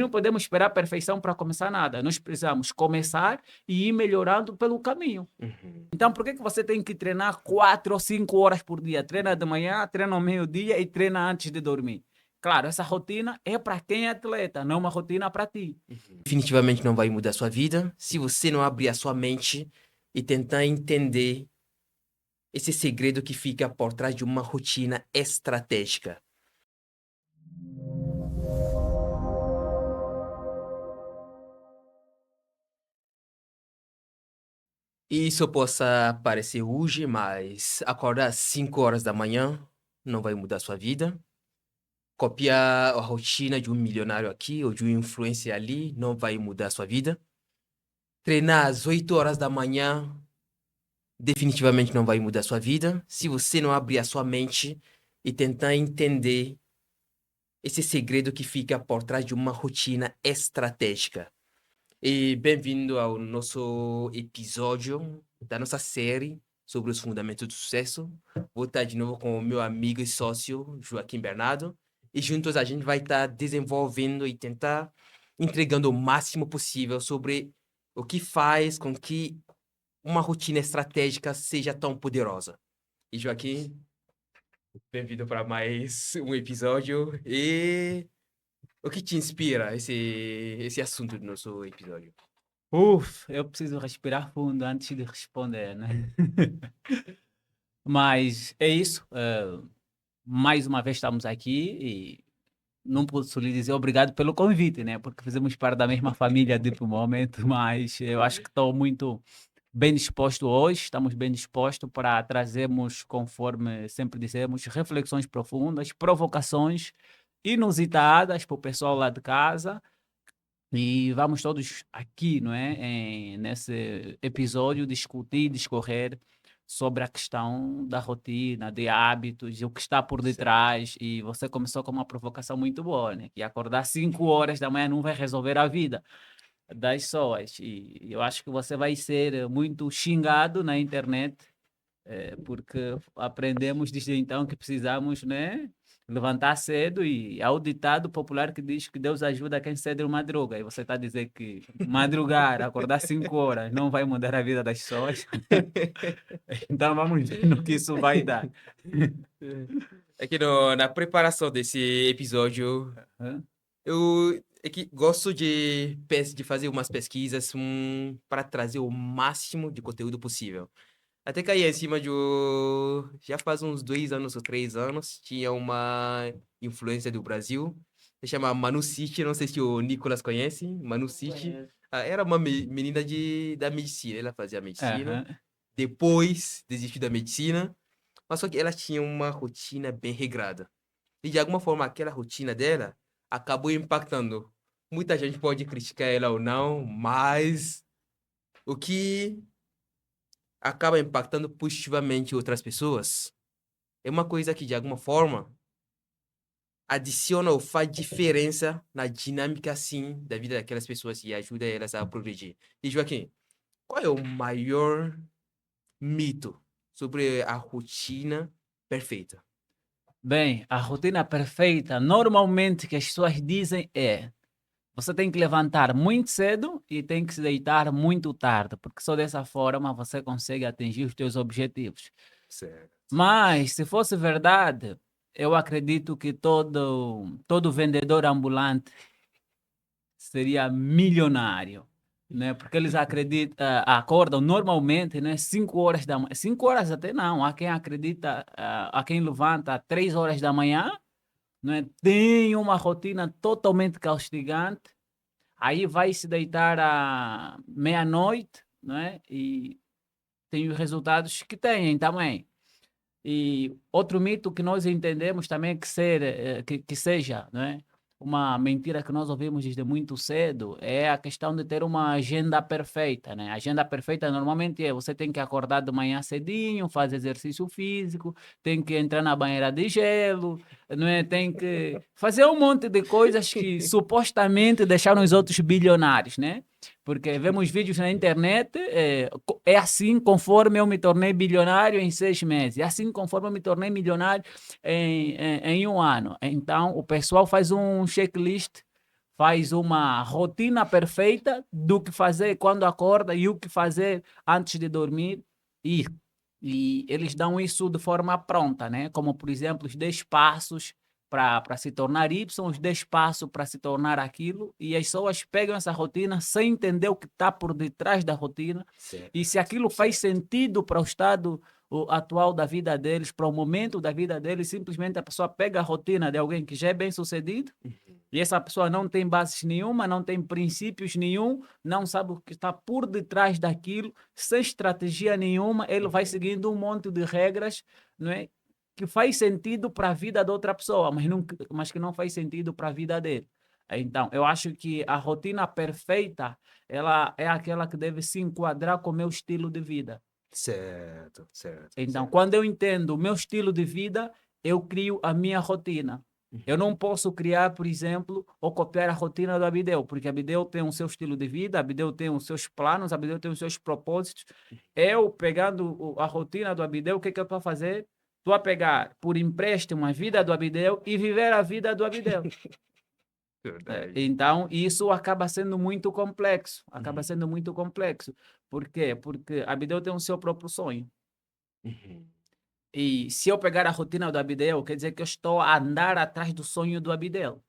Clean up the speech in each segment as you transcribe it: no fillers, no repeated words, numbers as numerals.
Não podemos esperar a perfeição para começar nada. Nós precisamos começar e ir melhorando pelo caminho. Então, por que você tem que treinar 4 ou 5 horas por dia? Treina de manhã, treina ao meio-dia e treina antes de dormir. Claro, essa rotina é para quem é atleta, não uma rotina para ti. Definitivamente não vai mudar a sua vida se você não abrir a sua mente e tentar entender esse segredo que fica por trás de uma rotina estratégica. Isso possa parecer hoje, mas acordar às 5 horas da manhã não vai mudar a sua vida. Copiar a rotina de um milionário aqui ou de um influencer ali não vai mudar a sua vida. Treinar às 8 horas da manhã definitivamente não vai mudar a sua vida se você não abrir a sua mente e tentar entender esse segredo que fica por trás de uma rotina estratégica. E bem-vindo ao nosso episódio da nossa série sobre os fundamentos do sucesso. Vou estar de novo com o meu amigo e sócio, Joaquim Bernardo. E juntos a gente vai estar desenvolvendo e tentar entregando o máximo possível sobre o que faz com que uma rotina estratégica seja tão poderosa. E Joaquim, bem-vindo para mais um episódio. E o que te inspira esse assunto do nosso episódio? Eu preciso respirar fundo antes de responder, né? Mas é isso. Mais uma vez estamos aqui e não posso lhe dizer obrigado pelo convite, né? Porque fizemos parte da mesma família de momento, mas eu acho que estou muito bem disposto hoje, estamos bem dispostos para trazermos, conforme sempre dizemos, reflexões profundas, provocações inusitadas para o pessoal lá de casa. E vamos todos aqui, não é, nesse episódio, discutir, discorrer sobre a questão da rotina, de hábitos, e o que está por Certo. detrás. E você começou com uma provocação muito boa, né? Que acordar 5 horas da manhã não vai resolver a vida das pessoas. E eu acho que você vai ser muito xingado na internet, porque aprendemos desde então que precisamos, né, levantar cedo, e há o ditado popular que diz que Deus ajuda quem cedo de madruga. E você está a dizer que madrugar, acordar 5 horas não vai mudar a vida das pessoas. Então vamos ver no que isso vai dar. É que na preparação desse episódio, Hã? eu é que gosto de fazer umas pesquisas para trazer o máximo de conteúdo possível. Até caí em cima já faz uns 2 anos ou 3 anos, tinha uma influência do Brasil, se chama Manu City, não sei se o Nicolas conhece, Manu City. Conheço. Era uma menina da medicina, ela fazia medicina, Aham. depois desistiu da medicina, mas só que ela tinha uma rotina bem regrada. E de alguma forma aquela rotina dela acabou impactando. Muita gente pode criticar ela ou não, mas o que acaba impactando positivamente outras pessoas é uma coisa que de alguma forma adiciona ou faz diferença na dinâmica assim da vida daquelas pessoas e ajuda elas a progredir. E Joaquim, qual é o maior mito sobre a rotina perfeita? Bem, a rotina perfeita, normalmente, que as pessoas dizem é: você tem que levantar muito cedo e tem que se deitar muito tarde, porque só dessa forma você consegue atingir os seus objetivos. Certo. Mas, se fosse verdade, eu acredito que todo vendedor ambulante seria milionário, né? Porque eles acreditam, acordam normalmente, né? 5 horas da manhã, 5 horas até não, há quem acredita, há quem levanta às 3 horas da manhã, né? Tem uma rotina totalmente castigante, aí vai se deitar à meia-noite, né? E tem os resultados que têm também. E outro mito que nós entendemos também que seja, né, uma mentira que nós ouvimos desde muito cedo é a questão de ter uma agenda perfeita, né? A agenda perfeita normalmente é: você tem que acordar de manhã cedinho, fazer exercício físico, tem que entrar na banheira de gelo, não é? Tem que fazer um monte de coisas que supostamente deixaram os outros bilionários, né? Porque vemos vídeos na internet, é assim conforme eu me tornei bilionário em 6 meses, é assim conforme eu me tornei milionário em um ano. Então, o pessoal faz um checklist, faz uma rotina perfeita do que fazer quando acorda e o que fazer antes de dormir. E, e eles dão isso de forma pronta, né? Como, por exemplo, os 10 passos para se tornar Y, os 10 passos para se tornar aquilo, e as pessoas pegam essa rotina sem entender o que está por detrás da rotina, Certo. e se aquilo faz sentido para o estado atual da vida deles, para o momento da vida deles, simplesmente a pessoa pega a rotina de alguém que já é bem sucedido, e essa pessoa não tem bases nenhuma, não tem princípios nenhum, não sabe o que está por detrás daquilo, sem estratégia nenhuma, ele vai seguindo um monte de regras, não é? Que faz sentido para a vida de outra pessoa, mas que não faz sentido para a vida dele. Então, eu acho que a rotina perfeita, ela é aquela que deve se enquadrar com o meu estilo de vida. Certo, certo, Então, certo. quando eu entendo o meu estilo de vida, eu crio a minha rotina. Eu não posso criar, por exemplo, ou copiar a rotina do Abdel, porque Abdel tem o seu estilo de vida, Abdel tem os seus planos, Abdel tem os seus propósitos. Eu, pegando a rotina do Abdel, o que, que eu estou a fazer? Estou a pegar por empréstimo a vida do Abdel e viver a vida do Abdel. Verdade. Então, isso acaba sendo muito complexo. Acaba sendo muito complexo. Por quê? Porque Abdel tem o seu próprio sonho. E se eu pegar a rotina do Abdel, quer dizer que eu estou a andar atrás do sonho do Abdel.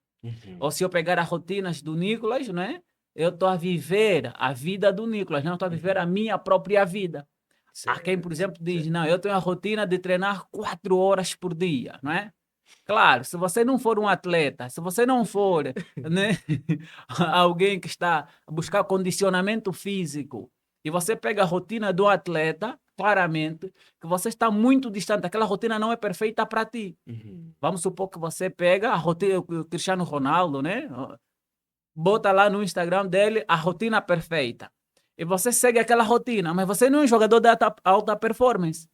Ou se eu pegar as rotinas do Nicolas, né? Eu estou a viver a vida do Nicolas, não estou a viver a minha própria vida. Há quem, por exemplo, diz, não, eu tenho a rotina de treinar 4 horas por dia, não é? Claro, se você não for um atleta, se você não for, né, alguém que está a buscar condicionamento físico, e você pega a rotina do atleta, claramente, que você está muito distante, aquela rotina não é perfeita para ti. Vamos supor que você pega a rotina, o Cristiano Ronaldo, né? Bota lá no Instagram dele a rotina perfeita. E você segue aquela rotina, mas você não é um jogador de alta performance.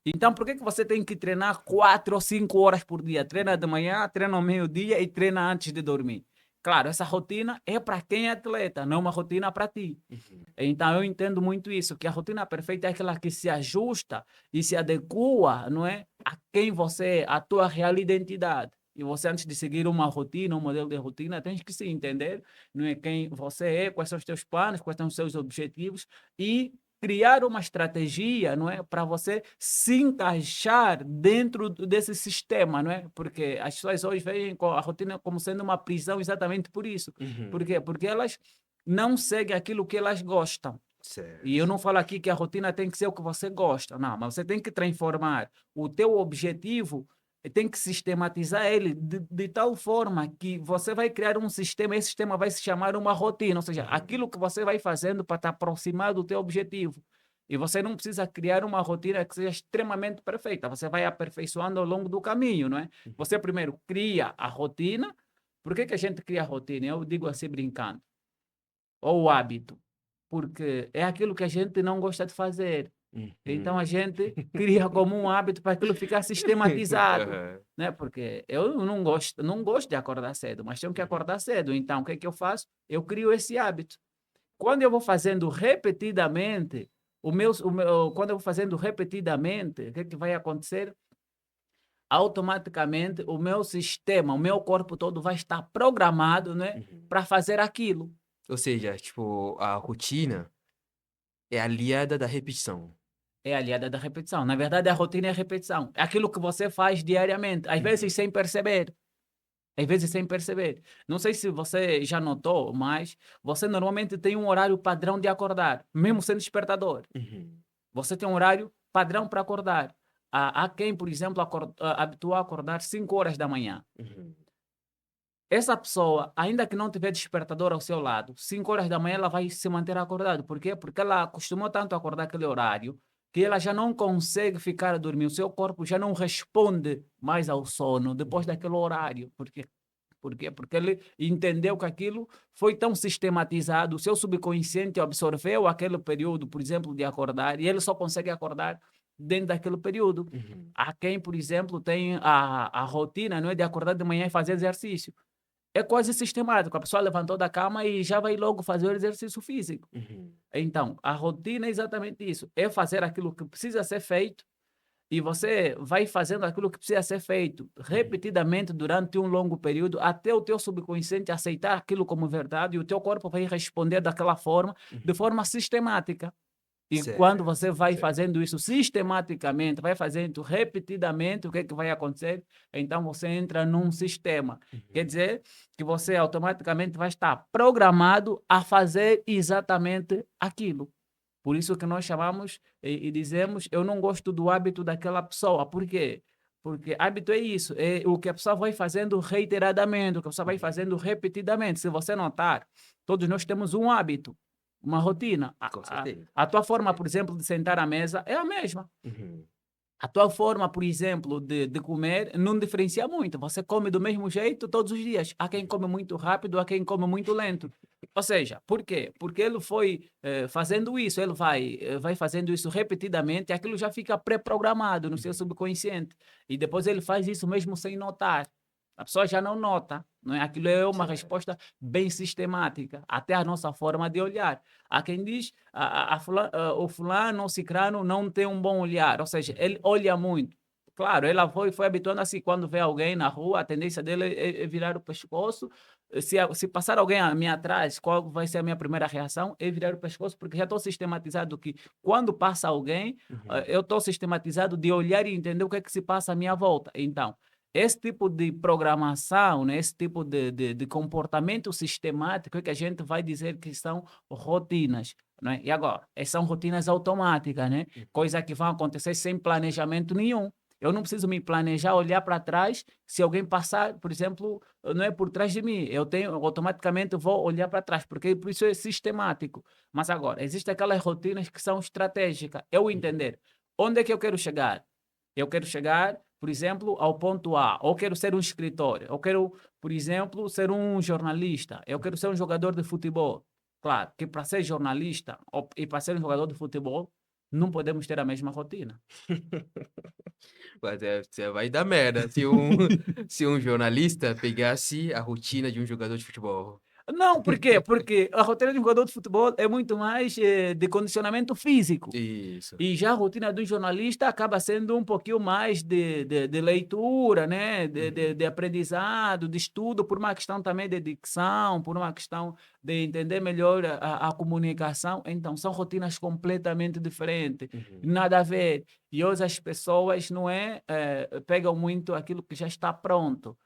Então, por que você tem que treinar 4 ou 5 horas por dia? Treina de manhã, treina ao meio-dia e treina antes de dormir. Claro, essa rotina é para quem é atleta, não uma rotina para ti. Então, eu entendo muito isso, que a rotina perfeita é aquela que se ajusta e se adequa, não é? A quem você é, a tua real identidade. E você, antes de seguir uma rotina, um modelo de rotina, tem que se entender, não é? Quem você é, quais são os teus planos, quais são os seus objetivos e criar uma estratégia, não é, para você se encaixar dentro desse sistema, não é? Porque as pessoas hoje veem a rotina como sendo uma prisão exatamente por isso. Por quê? Porque elas não seguem aquilo que elas gostam. Certo. E eu não falo aqui que a rotina tem que ser o que você gosta, não, mas você tem que transformar o teu objetivo, tem que sistematizar ele de tal forma que você vai criar um sistema, esse sistema vai se chamar uma rotina, ou seja, aquilo que você vai fazendo para te aproximar do teu objetivo. E você não precisa criar uma rotina que seja extremamente perfeita, você vai aperfeiçoando ao longo do caminho, não é? Você primeiro cria a rotina. Por que a gente cria a rotina? Eu digo assim brincando. Ou o hábito, porque é aquilo que a gente não gosta de fazer. Então a gente cria como um hábito para aquilo ficar sistematizado, Aham. né? Porque eu não gosto de acordar cedo, mas tenho que acordar cedo. Então o que é que eu faço? Eu crio esse hábito. Quando eu vou fazendo repetidamente, quando eu vou fazendo repetidamente, o que é que vai acontecer? Automaticamente o meu sistema, o meu corpo todo vai estar programado, né, para fazer aquilo. Ou seja, tipo, a rotina é aliada da repetição. É aliada da repetição. Na verdade, a rotina é a repetição. É aquilo que você faz diariamente, às vezes sem perceber. Às vezes sem perceber. Não sei se você já notou, mas você normalmente tem um horário padrão de acordar, mesmo sem despertador. Você tem um horário padrão para acordar. Há quem, por exemplo, habituou a acordar 5 horas da manhã. Essa pessoa, ainda que não tiver despertador ao seu lado, 5 horas da manhã ela vai se manter acordada. Por quê? Porque ela acostumou tanto a acordar aquele horário que ela já não consegue ficar a dormir. O seu corpo já não responde mais ao sono depois daquele horário. Por quê? Porque ele entendeu que aquilo foi tão sistematizado, o seu subconsciente absorveu aquele período, por exemplo, de acordar, e ele só consegue acordar dentro daquele período. Há quem, por exemplo, tem a rotina, não é, de acordar de manhã e fazer exercício. É quase sistemático. A pessoa levantou da cama e já vai logo fazer o exercício físico. Então, a rotina é exatamente isso. É fazer aquilo que precisa ser feito E você vai fazendo aquilo que precisa ser feito repetidamente durante um longo período, até o teu subconsciente aceitar aquilo como verdade e o teu corpo vai responder daquela forma, de Uhum. forma sistemática. E quando Certo, você vai certo. fazendo isso sistematicamente, vai fazendo repetidamente, o que é que vai acontecer? Então você entra num sistema. Quer Uhum. dizer que você automaticamente vai estar programado a fazer exatamente aquilo. Por isso que nós chamamos e dizemos, eu não gosto do hábito daquela pessoa. Por quê? Porque hábito é isso, é o que a pessoa vai fazendo reiteradamente, o que a pessoa vai Uhum. fazendo repetidamente. Se você notar, todos nós temos um hábito, uma rotina. Com certeza. A tua Com forma, certeza. por exemplo, de sentar à mesa é a mesma. Uhum. A tua forma, por exemplo, de comer não diferencia muito. Você come do mesmo jeito todos os dias. Há quem come muito rápido, há quem come muito lento. Ou seja, por quê? Porque ele foi fazendo isso, ele vai fazendo isso repetidamente e aquilo já fica pré-programado no seu Uhum. subconsciente. E depois ele faz isso mesmo sem notar. A pessoa já não nota, não é? Aquilo é uma Certo. resposta bem sistemática, até a nossa forma de olhar. Há quem diz o fulano ou cicrano não tem um bom olhar, ou seja, ele Uhum. olha muito. Claro, ela foi habituando assim, quando vê alguém na rua, a tendência dele é virar o pescoço. Se passar alguém a mim atrás, qual vai ser a minha primeira reação? É virar o pescoço, porque já estou sistematizado que quando passa alguém, Uhum. eu estou sistematizado de olhar e entender o que é que se passa à minha volta. Então, esse tipo de programação, né, esse tipo de comportamento sistemático é que a gente vai dizer que são rotinas. Né? E agora, são rotinas automáticas, né? Uhum. Coisa que vão acontecer sem planejamento nenhum. Eu não preciso me planejar, olhar para trás. Se alguém passar, por exemplo, não é por trás de mim, automaticamente vou olhar para trás, porque por isso é sistemático. Mas agora, existem aquelas rotinas que são estratégicas. Eu Uhum. entender onde é que eu quero chegar. Eu quero chegar, por exemplo, ao ponto A, ou quero ser um escritor, eu quero, por exemplo, ser um jornalista, eu quero ser um jogador de futebol. Claro que para ser jornalista e para ser um jogador de futebol, não podemos ter a mesma rotina. Mas você vai dar merda se um, se um jornalista pegasse a rotina de um jogador de futebol. Não, por quê? Porque a rotina de um jogador de futebol é muito mais de condicionamento físico. Isso. E já a rotina do jornalista acaba sendo um pouquinho mais de leitura, né? Uhum. De aprendizado, de estudo, por uma questão também de dicção, por uma questão de entender melhor a comunicação. Então, são rotinas completamente diferentes, Uhum. nada a ver. E hoje as pessoas, não é, pegam muito aquilo que já está pronto.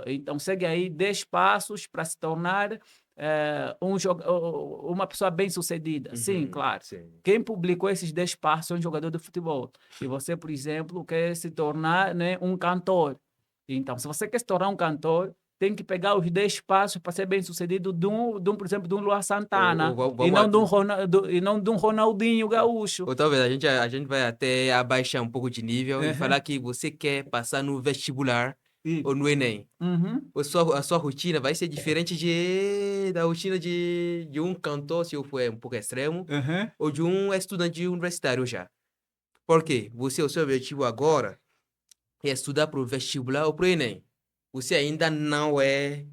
Então, segue aí 10 passos para se tornar uma pessoa bem-sucedida. Sim, Uhum. claro. Sim. Quem publicou esses 10 passos é um jogador de futebol. E você, por exemplo, quer se tornar, né, um cantor. Então, se você quer se tornar um cantor, tem que pegar os 10 passos para ser bem-sucedido por exemplo, de um Luan Santana e Vamos, e não de um Ronaldinho Gaúcho. ou talvez a gente vai até abaixar um pouco de nível e Uhum. falar que você quer passar no vestibular ou no Enem. Uhum. A sua rotina vai ser diferente da rotina de um cantor, se eu for um pouco extremo, Uhum. ou de um estudante universitário já. Por quê? O seu objetivo agora é estudar para o vestibular ou para o Enem. Você ainda não é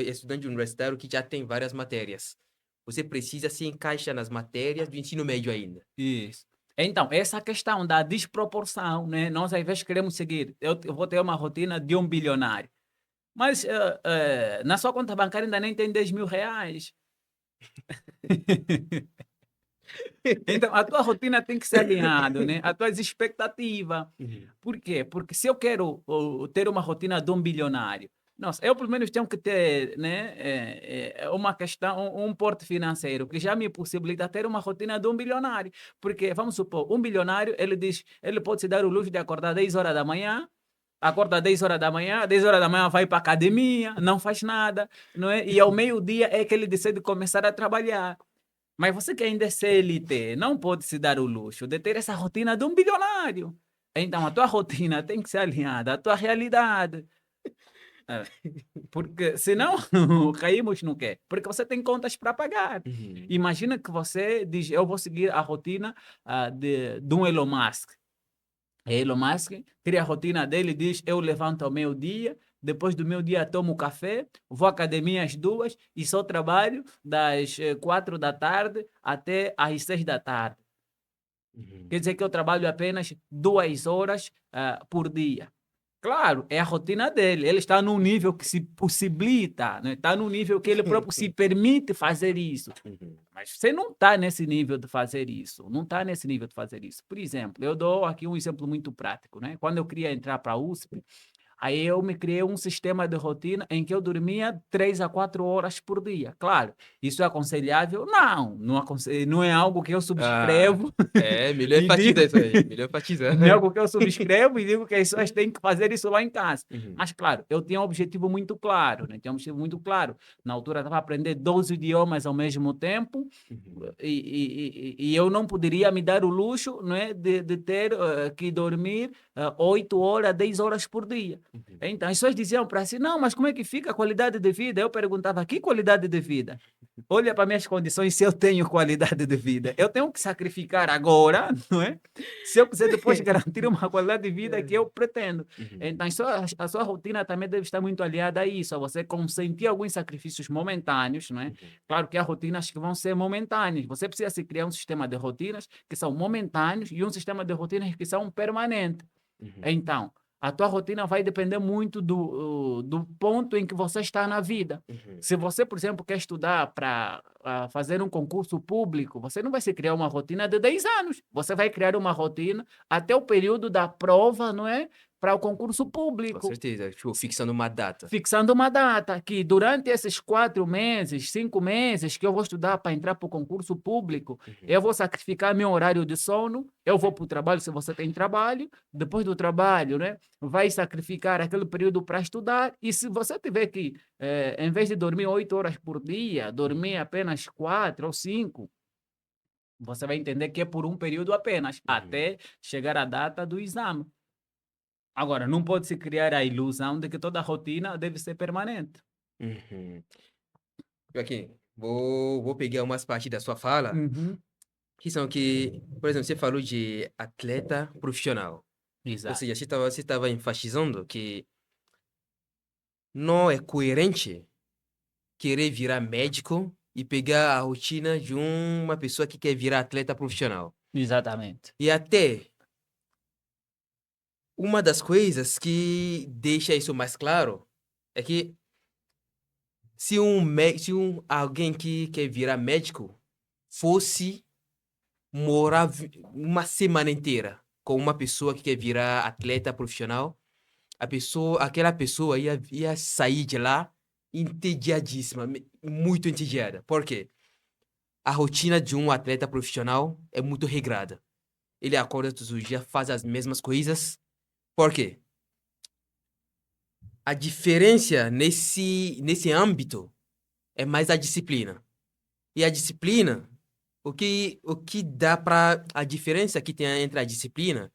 estudante universitário que já tem várias matérias. Você precisa se encaixar nas matérias do ensino médio ainda. Isso. Então, essa questão da desproporção, né? Nós às vezes queremos seguir. Eu vou ter uma rotina de um bilionário. Mas na sua conta bancária ainda nem tem 10 mil reais. Então, a tua rotina tem que ser alinhada, né? As tuas expectativas. Uhum. Por quê? Porque se eu quero ter uma rotina de um bilionário, nossa, eu pelo menos tenho que ter, né, uma questão, um porte financeiro que já me possibilita ter uma rotina de um bilionário. Porque, vamos supor, um bilionário, ele pode se dar o luxo de acordar 10 horas da manhã, acorda 10 horas da manhã, 10 horas da manhã vai para a academia, não faz nada, não é? E ao meio-dia é que ele decide começar a trabalhar. Mas você que ainda é CLT, não pode se dar o luxo de ter essa rotina de um bilionário. Então, a tua rotina tem que ser alinhada à tua realidade. É, porque senão caímos no quê? Porque você tem contas para pagar. Uhum. Imagina que você diz, eu vou seguir a rotina de um Elon Musk. Elon Musk cria a rotina dele, diz, eu levanto ao meio-dia, depois do meio-dia tomo café, vou à academia às 2 e só trabalho das 4 da tarde até às 6 da tarde. Quer dizer que eu trabalho apenas 2 horas por dia. Claro, é a rotina dele. Ele está num nível que se possibilita, né? Está num nível que ele próprio se permite fazer isso. Mas você não está nesse nível de fazer isso. Não está nesse nível de fazer isso. Por exemplo, eu dou aqui um exemplo muito prático, né? Quando eu queria entrar para a USP, aí eu me criei um sistema de rotina em que eu dormia 3 a 4 horas por dia. Claro, isso é aconselhável? Não, não é algo que eu Ah, subscrevo melhor e digo, enfatizar isso aí. Melhor enfatizar. não é algo que eu subscrevo e digo que as pessoas têm que fazer isso lá em casa. Uhum, Mas, claro, eu tinha um objetivo muito claro, né? Tinha um objetivo muito claro. Na altura, eu estava a aprender 12 idiomas ao mesmo tempo uhum. e eu não poderia me dar o luxo, não é, de ter que dormir 8 horas, 10 horas por dia. Então, as pessoas diziam para si, não, mas como é que fica a qualidade de vida? Eu perguntava, que qualidade de vida? Olha para minhas condições, se eu tenho qualidade de vida. Eu tenho que sacrificar agora, não é? Se eu quiser depois garantir uma qualidade de vida que eu pretendo. Uhum, Então, a sua rotina também deve estar muito aliada a isso, a você consentir alguns sacrifícios momentâneos, não é? uhum, Claro que há rotinas que vão ser momentâneas. Você precisa se criar um sistema de rotinas que são momentâneos e um sistema de rotinas que são permanentes. uhum, Então, a tua rotina vai depender muito do ponto em que você está na vida. uhum. Se você, por exemplo, quer estudar para fazer um concurso público, você não vai se criar uma rotina de 10 anos. Você vai criar uma rotina até o período da prova, não é? Para o concurso Com público certeza. Tipo, fixando uma data. fixando uma data, que durante esses 4 meses, 5 meses que eu vou estudar para entrar para o concurso público, Uhum. eu vou sacrificar meu horário de sono, eu vou para o trabalho se você tem trabalho, depois do trabalho, né, vai sacrificar aquele período para estudar, e se você tiver que, em vez de dormir 8 horas por dia, dormir apenas 4 ou 5, você vai entender que é por um período apenas, Uhum. até chegar a data do exame. Agora, não pode se criar a ilusão de que toda rotina deve ser permanente. Uhum. Joaquim, vou pegar umas partes da sua fala, Uhum. que são que, por exemplo, você falou de atleta profissional. Ou Exato. seja, você estava enfatizando que não é coerente querer virar médico e pegar a rotina de uma pessoa que quer virar atleta profissional. Exatamente. E até uma das coisas que deixa isso mais claro é que se alguém que quer virar médico fosse morar uma semana inteira com uma pessoa que quer virar atleta profissional, aquela pessoa ia sair de lá entediadíssima, muito entediada. Por quê? A rotina de um atleta profissional é muito regrada. Ele acorda todos os dias, faz as mesmas coisas. Por quê? A diferença nesse âmbito é mais a disciplina. E a disciplina, o que dá para a diferença que tem entre a disciplina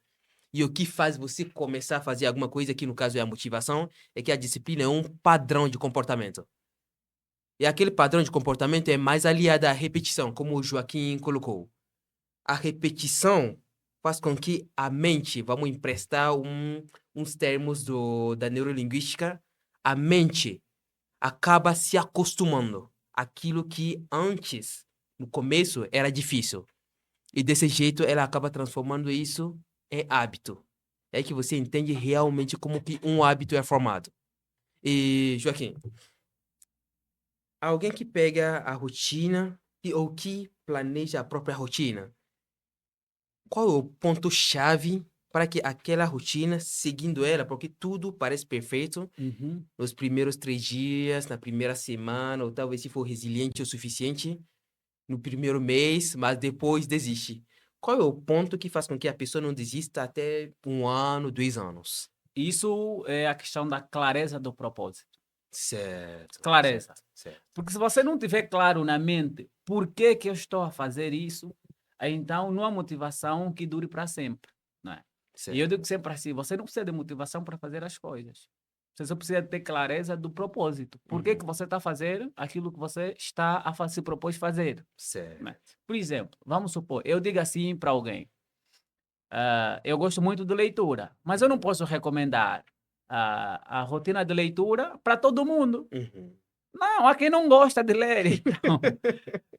e o que faz você começar a fazer alguma coisa, que no caso é a motivação, é que a disciplina é um padrão de comportamento. E aquele padrão de comportamento é mais aliado à repetição, como o Joaquim colocou. A repetição faz com que a mente, vamos emprestar uns termos da neurolinguística, a mente acaba se acostumando àquilo que antes, no começo, era difícil. E desse jeito ela acaba transformando isso em hábito. É que você entende realmente como que um hábito é formado. E, Joaquim, alguém que pega a rotina ou que planeja a própria rotina, qual é o ponto-chave para que aquela rotina, seguindo ela, porque tudo parece perfeito Uhum. nos primeiros 3 dias, na primeira semana, ou talvez se for resiliente o suficiente, no primeiro mês, mas depois desiste. Qual é o ponto que faz com que a pessoa não desista até 1 ano, 2 anos? Isso é a questão da clareza do propósito. Certo, Clareza. certo, certo, Porque se você não tiver claro na mente por que que eu estou a fazer isso, aí então não há motivação que dure para sempre, não é? E eu certo. digo sempre assim, você não precisa de motivação para fazer as coisas. Você só precisa ter clareza do propósito. Por que Uhum, que você está fazendo aquilo que você está se propôs fazer, não é? certo. Por exemplo, vamos supor, eu digo assim para alguém, eu gosto muito de leitura, mas eu não posso recomendar a rotina de leitura para todo mundo. Uhum, Não, há quem não gosta de ler. Então.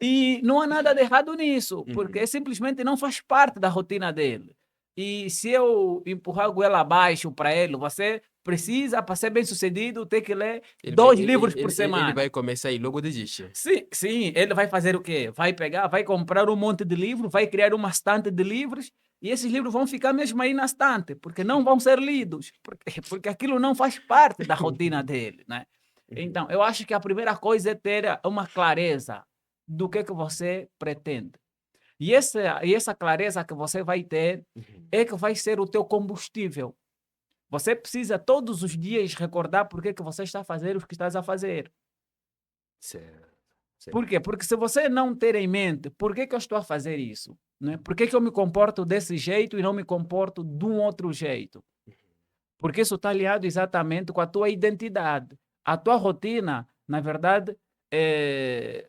E não há nada de errado nisso, porque simplesmente não faz parte da rotina dele. E se eu empurrar a goela abaixo para ele, você precisa, para ser bem-sucedido, ter que ler Ele vai, 2 livros por ele semana. vai começar e logo desiste. Sim, sim, ele vai fazer o quê? Vai pegar, vai comprar um monte de livros, vai criar uma estante de livros e esses livros vão ficar mesmo aí na estante, porque não vão ser lidos, porque aquilo não faz parte da rotina dele, né? Então, eu acho que a primeira coisa é ter uma clareza do que você pretende. E essa clareza que você vai ter é que vai ser o teu combustível. Você precisa todos os dias recordar por que você está a fazer o que estás a fazer. Certo, Por certo. quê? Porque se você não ter em mente por que eu estou a fazer isso, né? Por que eu me comporto desse jeito e não me comporto de um outro jeito? Porque isso está ligado exatamente com a tua identidade. A tua rotina, na verdade, é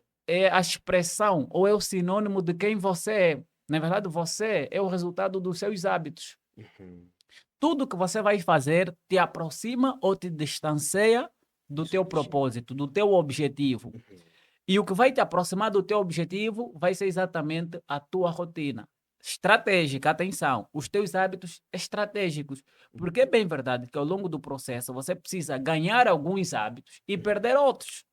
a expressão ou é o sinônimo de quem você é. Na verdade, você é o resultado dos seus hábitos. Uhum. Tudo que você vai fazer te aproxima ou te distancia do Isso teu mesmo. propósito, do teu objetivo. E o que vai te aproximar do teu objetivo vai ser exatamente a tua rotina. Estratégica, atenção, os teus hábitos estratégicos. Porque é bem verdade que ao longo do processo você precisa ganhar alguns hábitos e perder outros.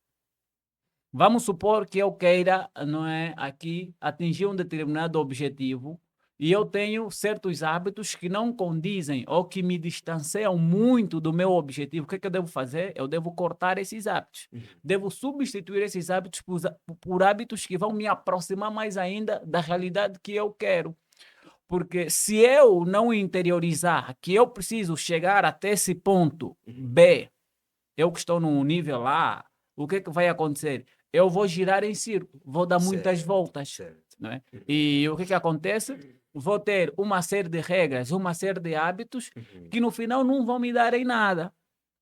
Vamos supor que eu queira, não é, aqui atingir um determinado objetivo e eu tenho certos hábitos que não condizem ou que me distanciam muito do meu objetivo. O que é que eu devo fazer? Eu devo cortar esses hábitos. Devo substituir esses hábitos por hábitos que vão me aproximar mais ainda da realidade que eu quero. Porque se eu não interiorizar que eu preciso chegar até esse ponto B, eu que estou num nível A, o que é que vai acontecer? Eu vou girar em círculo, vou dar muitas Certo, voltas, certo. não é? E o que é que acontece? Vou ter uma série de regras, uma série de hábitos que no final não vão me dar em nada,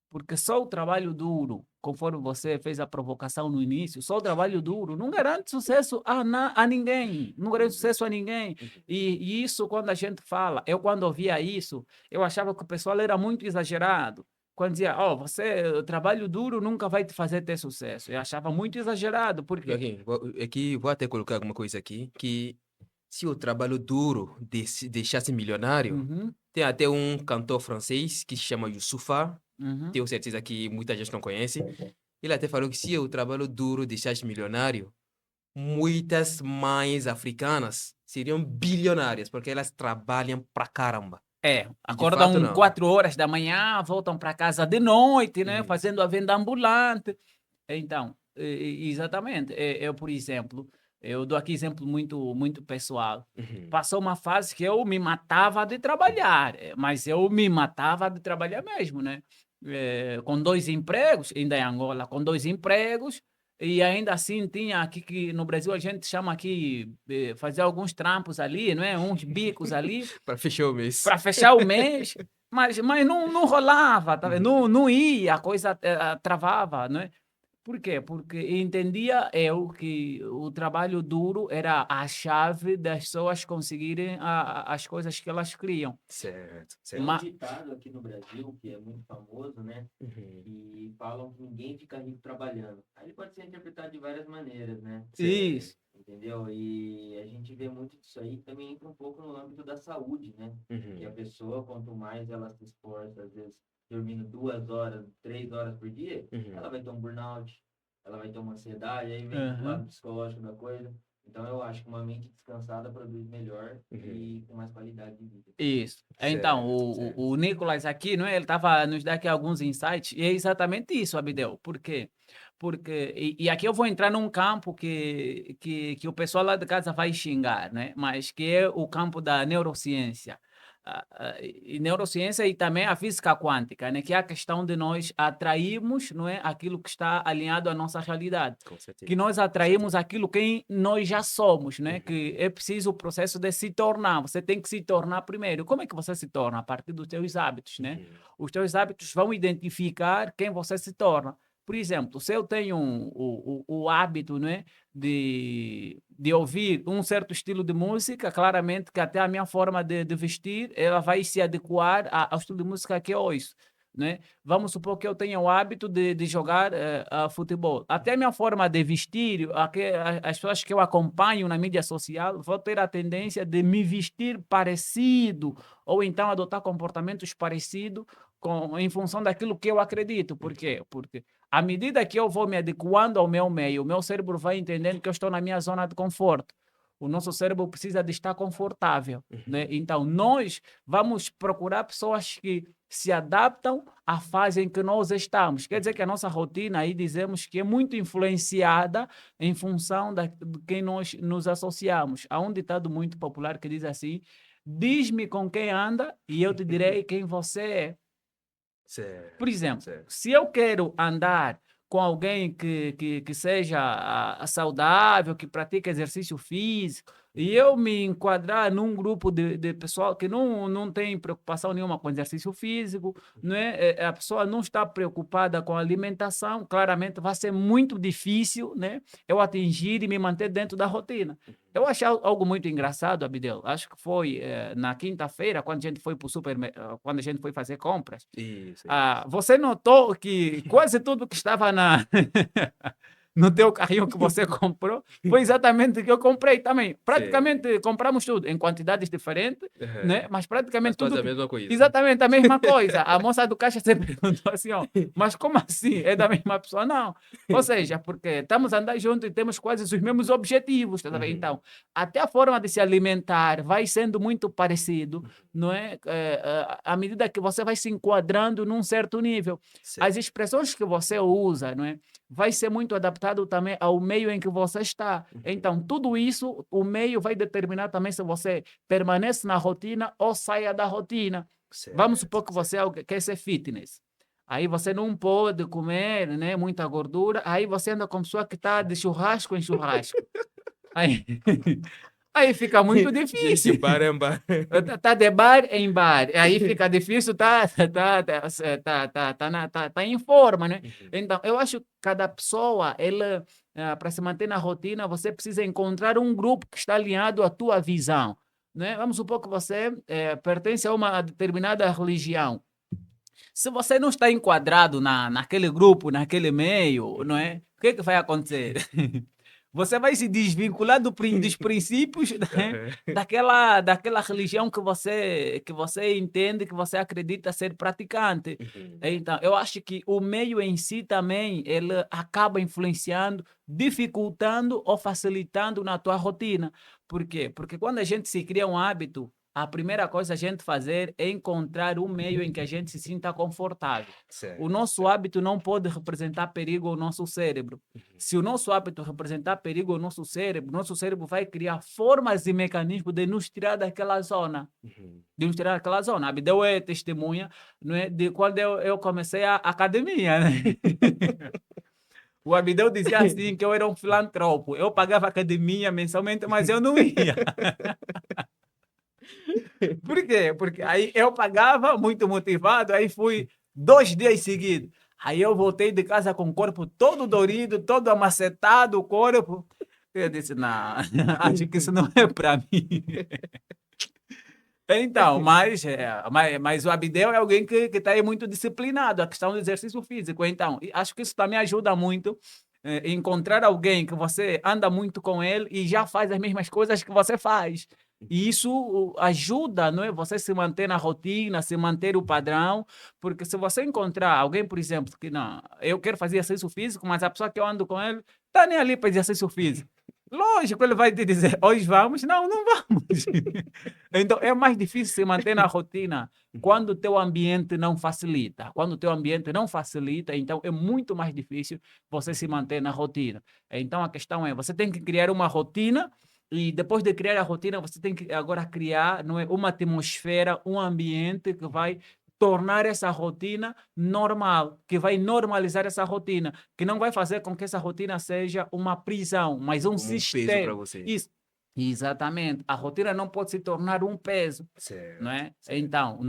porque só o trabalho duro, conforme você fez a provocação no início, só o trabalho duro não garante sucesso a ninguém, não garante sucesso a ninguém. E isso, quando a gente fala, eu quando ouvia isso, eu achava que o pessoal era muito exagerado. Quando dizia, oh, você, trabalho duro nunca vai te fazer ter sucesso. Eu achava muito exagerado, porque Joaquim, aqui, vou até colocar alguma coisa aqui, que se o trabalho duro deixasse milionário, uhum, tem até um cantor francês que se chama Youssoufa, uhum, tenho certeza que muita gente não conhece. Ele até falou que se o trabalho duro deixasse milionário, muitas mães africanas seriam bilionárias, porque elas trabalham pra caramba. E de fato, acordam não. 4 horas da manhã, voltam para casa de noite, né, Uhum. fazendo a venda ambulante. Então, exatamente. Eu, por exemplo, eu dou aqui exemplo muito, muito pessoal. Uhum. Passou uma fase que eu me matava de trabalhar, mas eu me matava de trabalhar mesmo, né? Com 2 empregos, ainda em Angola, com 2 empregos, e ainda assim tinha aqui que no Brasil a gente chama aqui fazer alguns trampos ali, não é? Uns bicos ali Para fechar o mês. para fechar o mês, mas não rolava, tá vendo? Uhum. Não ia, a coisa travava, não é? Por quê? Porque entendia eu que o trabalho duro era a chave das pessoas conseguirem as coisas que elas criam. Certo, Tem um certo. ditado aqui no Brasil que é muito famoso, né? Uhum. Que falam que ninguém fica rico trabalhando. Aí ele pode ser interpretado de várias maneiras, né? Isso. Entendeu? E a gente vê muito disso aí, também entra um pouco no âmbito da saúde, né? Que a Uhum. pessoa, quanto mais ela se esforça, às vezes dormindo 2 horas, 3 horas por dia, ela Uhum. vai ter um burnout, ela vai ter uma ansiedade, aí vem o Aham. lado psicológico da coisa. Então eu acho que uma mente descansada produz melhor Uhum. e com mais qualidade de vida. Isso. Então, Certo, certo. o Nicolas aqui, não é? Ele estava a nos dar aqui alguns insights, e é exatamente isso, Abdel. Por quê? Porque, e aqui eu vou entrar num campo que o pessoal lá de casa vai xingar, né? Mas que é o campo da neurociência. E neurociência e também a física quântica, né? Que é a questão de nós atrairmos, não é? Aquilo que está alinhado à nossa realidade. Com Que certeza. nós atraímos aquilo que nós já somos, né? Uhum. Que é preciso o processo de se tornar. Você tem que se tornar primeiro. Como é que você se torna? A partir dos seus hábitos, né? Uhum. Os teus hábitos vão identificar quem você se torna. Por exemplo, se eu tenho o hábito, né, de ouvir um certo estilo de música, claramente que até a minha forma de vestir, ela vai se adequar ao estilo de música que eu ouço. né? Vamos supor que eu tenha o hábito de jogar futebol. Até a minha forma de vestir, as pessoas que eu acompanho na mídia social, vão ter a tendência de me vestir parecido ou então adotar comportamentos parecidos em função daquilo que eu acredito. Por quê? Porque à medida que eu vou me adequando ao meu meio, o meu cérebro vai entendendo que eu estou na minha zona de conforto. O nosso cérebro precisa de estar confortável, né? Então, nós vamos procurar pessoas que se adaptam à fase em que nós estamos. Quer dizer que a nossa rotina, aí dizemos que é muito influenciada em função de quem nós nos associamos. Há um ditado muito popular que diz assim: diz-me com quem anda e eu te direi quem você é. Certo, Por exemplo, certo. se eu quero andar com alguém que seja saudável, que pratique exercício físico, e eu me enquadrar num grupo de pessoal que não tem preocupação nenhuma com exercício físico, né? A pessoa não está preocupada com a alimentação, claramente vai ser muito difícil, né, eu atingir e me manter dentro da rotina. Eu achei algo muito engraçado, Abdel. Acho que foi na quinta-feira, quando a gente foi para o supermercado, quando a gente foi fazer compras. Isso. Você notou que quase tudo que estava no teu carrinho que você comprou foi exatamente o que eu comprei também. Praticamente compramos tudo em quantidades diferentes, né? Aham. Mas Mas praticamente quase tudo a mesma coisa. exatamente a mesma coisa. A moça do caixa sempre perguntou assim, ó, mas como assim? É da mesma pessoa? Não. Ou seja, porque estamos andando juntos e temos quase os mesmos objetivos, tá vendo? Então, até a forma de se alimentar vai sendo muito parecido, não é? À medida que você vai se enquadrando num certo nível. Certo. As expressões que você usa, não é? Vai ser muito adaptado também ao meio em que você está. Então, tudo isso, o meio vai determinar também se você permanece na rotina ou saia da rotina. Vamos supor que você quer ser fitness. Aí você não pode comer, né, muita gordura. Aí você anda com pessoa que está de churrasco em churrasco. Aí, aí fica muito De difícil. bar em bar. Tá de bar em bar. Aí fica difícil, tá em forma, né? Então, eu acho que cada pessoa, ela, para se manter na rotina, você precisa encontrar um grupo que está alinhado à tua visão, né? Vamos supor que você pertence a uma determinada religião. Se você não está enquadrado naquele grupo, naquele meio, não é? O que vai acontecer? Você vai se desvincular dos princípios, né, daquela religião que você entende, que você acredita ser praticante. Então, eu acho que o meio em si também ele acaba influenciando, dificultando ou facilitando na tua rotina. Por quê? Porque quando a gente se cria um hábito, a primeira coisa a gente fazer é encontrar um meio em que a gente se sinta confortável. O nosso hábito não pode representar perigo ao nosso cérebro. Se o nosso hábito representar perigo ao nosso cérebro vai criar formas e mecanismos de nos tirar daquela zona. De nos tirar daquela zona. Abdel é testemunha, não é, de quando eu comecei a academia, né? O Abdel dizia assim que eu era um filantropo. Eu pagava academia mensalmente, mas eu não ia. Por quê? Porque aí eu pagava, muito motivado, aí fui 2 dias seguidos. Aí eu voltei de casa com o corpo todo dorido, todo amacetado, o corpo. Eu disse, não, acho que isso não é para mim. Então, mas o Abdel é alguém que está aí muito disciplinado, a questão do exercício físico. Então, acho que isso também ajuda muito encontrar alguém que você anda muito com ele e já faz as mesmas coisas que você faz. E isso ajuda, não é? Você se manter na rotina, se manter o padrão, porque se você encontrar alguém, por exemplo, que não, eu quero fazer exercício físico, mas a pessoa que eu ando com ele está nem ali para exercício físico. Lógico, ele vai te dizer, hoje vamos? Não, não vamos. Então, é mais difícil se manter na rotina quando o teu ambiente não facilita. Quando o teu ambiente não facilita, então é muito mais difícil você se manter na rotina. Então, a questão é, você tem que criar uma rotina e depois de criar a rotina, você tem que agora criar, não é, uma atmosfera, um ambiente que vai tornar essa rotina normal, que vai normalizar essa rotina, que não vai fazer com que essa rotina seja uma prisão, mas um Como um peso sistema. para você. Isso. Exatamente. A rotina não pode se tornar um peso, não é? Então,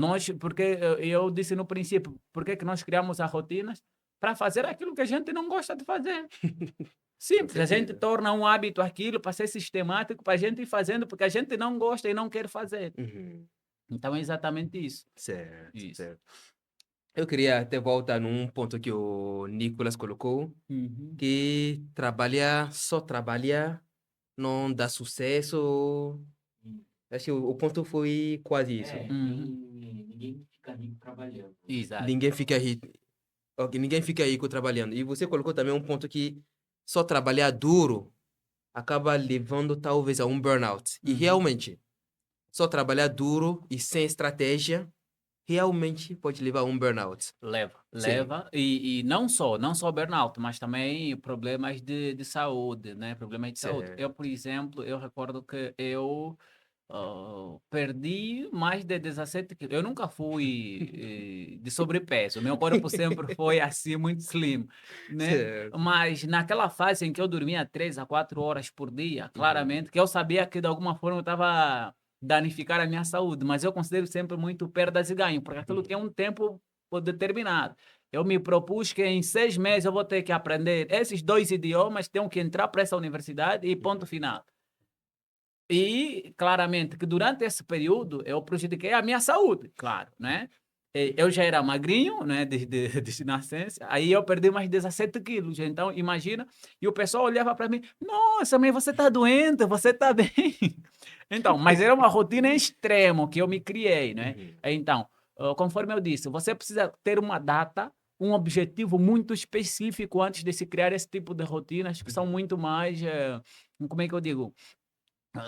porque eu disse no princípio, por que nós criamos as rotinas? Para fazer aquilo que a gente não gosta de fazer. Simples, a gente torna um hábito aquilo para ser sistemático, para a gente ir fazendo, porque a gente não gosta e não quer fazer. Então é exatamente isso. Certo, Isso. certo. Eu queria até voltar num ponto que o Nicolas colocou, Uhum. que só trabalha, não dá sucesso. Acho que o ponto foi quase isso. Ninguém fica rico trabalhando. Exato. Ninguém fica rico. Ok, ninguém fica rico trabalhando. E você colocou também um ponto que só trabalhar duro acaba levando talvez a um burnout. E Uhum. realmente, só trabalhar duro e sem estratégia realmente pode levar a um burnout. Leva, Sim. leva. E não só burnout, mas também problemas de saúde, né? Problemas de saúde. Certo. Eu, por exemplo, eu recordo que eu perdi mais de 17 quilos. Eu nunca fui de sobrepeso. Meu corpo sempre foi assim, muito slim, né? Certo. Mas naquela fase em que eu dormia 3 a 4 horas por dia, claramente, que eu sabia que de alguma forma eu estava danificar a minha saúde, mas eu considero sempre muito perdas e ganho, porque aquilo tem um tempo determinado. Eu me propus que em 6 meses eu vou ter que aprender esses 2 idiomas, tenho que entrar para essa universidade e ponto final. E claramente que durante esse período eu prejudiquei a minha saúde, claro, né? Eu já era magrinho, né, desde nascença, aí eu perdi mais 17 quilos, então imagina, e o pessoal olhava para mim, nossa, mas você tá doente, você tá bem. Então, mas era uma rotina extrema que eu me criei, né? Então, conforme eu disse, você precisa ter uma data, um objetivo muito específico antes de se criar esse tipo de rotinas que são muito mais, como é que eu digo?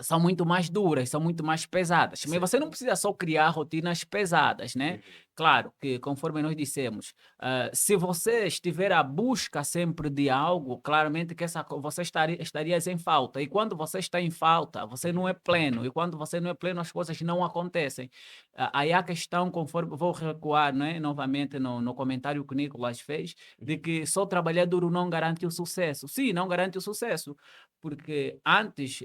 São muito mais duras, são muito mais pesadas. Mas você não precisa só criar rotinas pesadas, né? Claro que, conforme nós dissemos, se você estiver à busca sempre de algo, claramente que você estaria em falta. E quando você está em falta, você não é pleno. E quando você não é pleno, as coisas não acontecem. Aí a questão, conforme vou recuar, né, novamente no comentário que o Nicolas fez, de que só trabalhar duro não garante o sucesso. Sim, não garante o sucesso. Porque antes,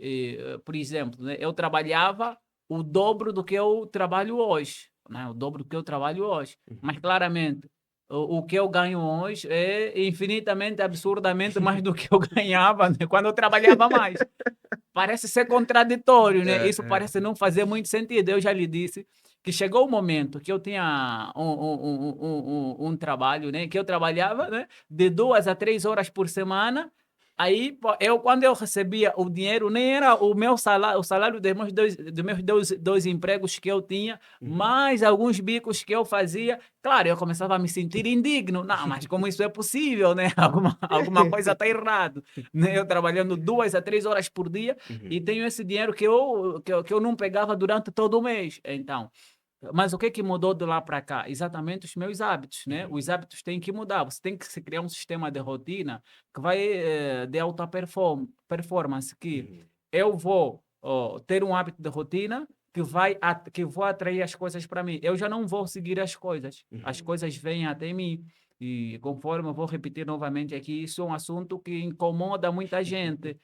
por exemplo, né, eu trabalhava o dobro do que eu trabalho hoje, né? O dobro do que eu trabalho hoje. Mas claramente, o que eu ganho hoje é infinitamente, absurdamente mais do que eu ganhava, né, quando eu trabalhava mais. Parece ser contraditório, né? Isso parece não fazer muito sentido. Eu já lhe disse que chegou o momento que eu tinha um trabalho, né? Que eu trabalhava, né? De 2 a 3 horas por semana. Aí, pô, quando eu recebia o dinheiro, nem era o meu salário, o salário dos meus dois empregos que eu tinha, mais alguns bicos que eu fazia. Claro, eu começava a me sentir indigno. Não, mas como isso é possível, né? Alguma coisa está errado, né? Eu trabalhando 2 a 3 horas por dia e tenho esse dinheiro que eu não pegava durante todo o mês. Então, mas o que que mudou de lá para cá? Exatamente os meus hábitos, né? Os hábitos têm que mudar. Você tem que se criar um sistema de rotina que vai de alta performance, que eu vou ter um hábito de rotina que vou atrair as coisas para mim. Eu já não vou seguir as coisas vêm até mim. E conforme eu vou repetir novamente aqui, isso é um assunto que incomoda muita gente,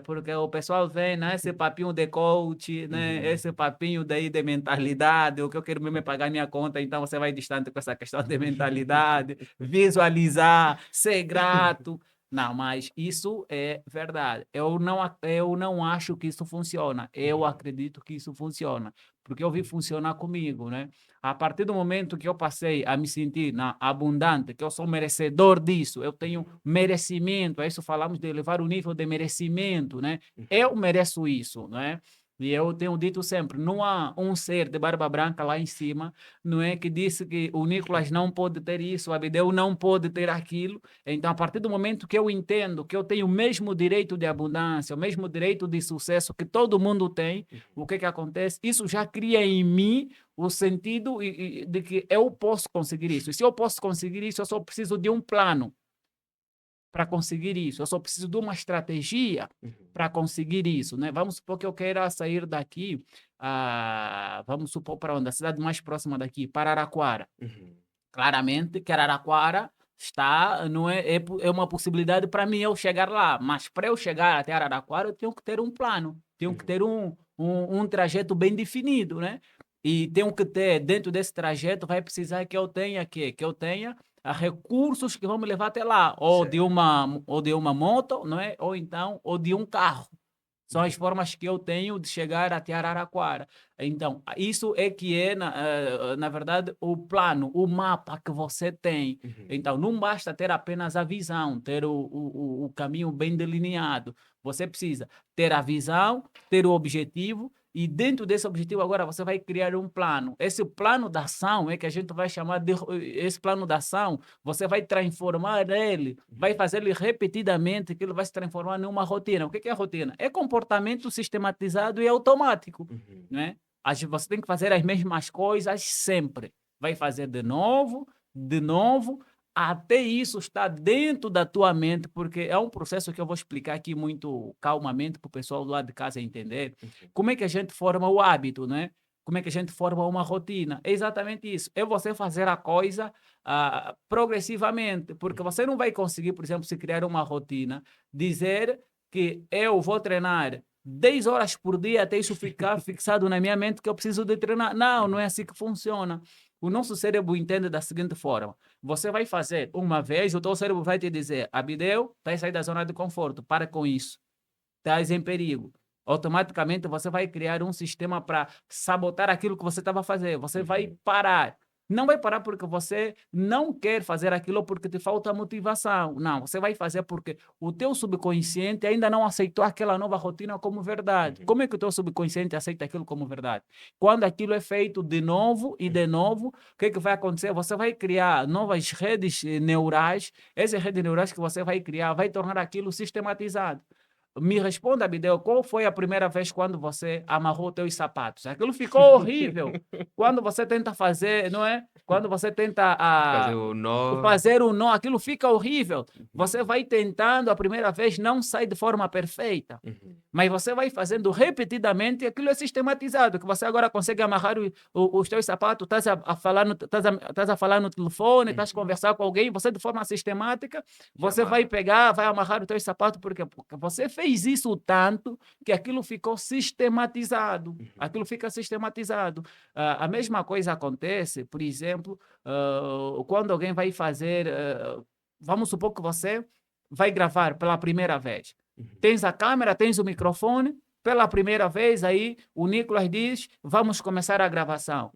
porque o pessoal vem, né, esse papinho de coach, né, esse papinho daí de mentalidade, o que eu quero mesmo é pagar minha conta, então você vai distante com essa questão de mentalidade, visualizar, ser grato. Não, mas isso é verdade. Eu não acho que isso funciona. Eu acredito que isso funciona, porque eu vi funcionar comigo, né? A partir do momento que eu passei a me sentir abundante, que eu sou merecedor disso, eu tenho merecimento, é isso falamos de elevar o nível de merecimento, né? Eu mereço isso, né? E eu tenho dito sempre, não há um ser de barba branca lá em cima, não é, que disse que o Nicolas não pode ter isso, o Abdeu não pode ter aquilo. Então, a partir do momento que eu entendo que eu tenho o mesmo direito de abundância, o mesmo direito de sucesso que todo mundo tem, o que que acontece? Isso já cria em mim o sentido de que eu posso conseguir isso. E se eu posso conseguir isso, eu só preciso de um plano para conseguir isso. Eu só preciso de uma estratégia para conseguir isso, né? Vamos supor que eu queira sair daqui, vamos supor para onde? A cidade mais próxima daqui, para Araraquara. Claramente que Araraquara não é uma possibilidade para mim eu chegar lá, mas para eu chegar até Araraquara eu tenho que ter um plano, tenho que ter um trajeto bem definido, né? E tenho que ter, dentro desse trajeto, vai precisar que eu tenha que eu tenha recursos que vão me levar até lá, ou de uma moto, não é? Ou então, ou de um carro. São as formas que eu tenho de chegar até Araraquara. Então, isso é que é, na verdade, o plano, o mapa que você tem. Então, não basta ter apenas a visão, ter o caminho bem delineado. Você precisa ter a visão, ter o objetivo, e dentro desse objetivo agora você vai criar um plano. Esse plano de ação é que a gente vai chamar de... Esse plano de ação, você vai transformar ele, vai fazer ele repetidamente, que ele vai se transformar numa rotina. O que é rotina? É comportamento sistematizado e automático, né? Você tem que fazer as mesmas coisas sempre. Vai fazer de novo, até isso estar dentro da tua mente, porque é um processo que eu vou explicar aqui muito calmamente para o pessoal do lado de casa entender. Como é que a gente forma o hábito, né? Como é que a gente forma uma rotina? É exatamente isso. É você fazer a coisa progressivamente, porque você não vai conseguir, por exemplo, se criar uma rotina, dizer que eu vou treinar 10 horas por dia até isso ficar fixado na minha mente que eu preciso de treinar. Não, não é assim que funciona. O nosso cérebro entende da seguinte forma: você vai fazer uma vez, o teu cérebro vai te dizer, Abdeu, vai sair da zona de conforto, para com isso, estás em perigo. Automaticamente você vai criar um sistema para sabotar aquilo que você estava fazendo. Você vai parar. Não vai parar porque você não quer fazer aquilo porque te falta motivação. Não, você vai fazer porque o teu subconsciente ainda não aceitou aquela nova rotina como verdade. Como é que o teu subconsciente aceita aquilo como verdade? Quando aquilo é feito de novo e de novo, o que vai acontecer? Você vai criar novas redes neurais. Essas redes neurais que você vai criar vai tornar aquilo sistematizado. Me responda, Abdeu, qual foi a primeira vez quando você amarrou teus sapatos? Aquilo ficou horrível. Quando você tenta fazer, não é? Quando você tenta fazer o nó, aquilo fica horrível. Você vai tentando, a primeira vez não sai de forma perfeita. Mas você vai fazendo repetidamente e aquilo é sistematizado, que você agora consegue amarrar os teus sapatos, estás a falar no telefone, estás a conversar com alguém, você de forma sistemática, você vai pegar, vai amarrar os teus sapatos, porque você fez isso tanto que aquilo ficou sistematizado. Aquilo fica sistematizado. A mesma coisa acontece, por exemplo, quando alguém vai fazer, vamos supor que você vai gravar pela primeira vez. Tens a câmera, tens o microfone, pela primeira vez aí o Nicolas diz, vamos começar a gravação.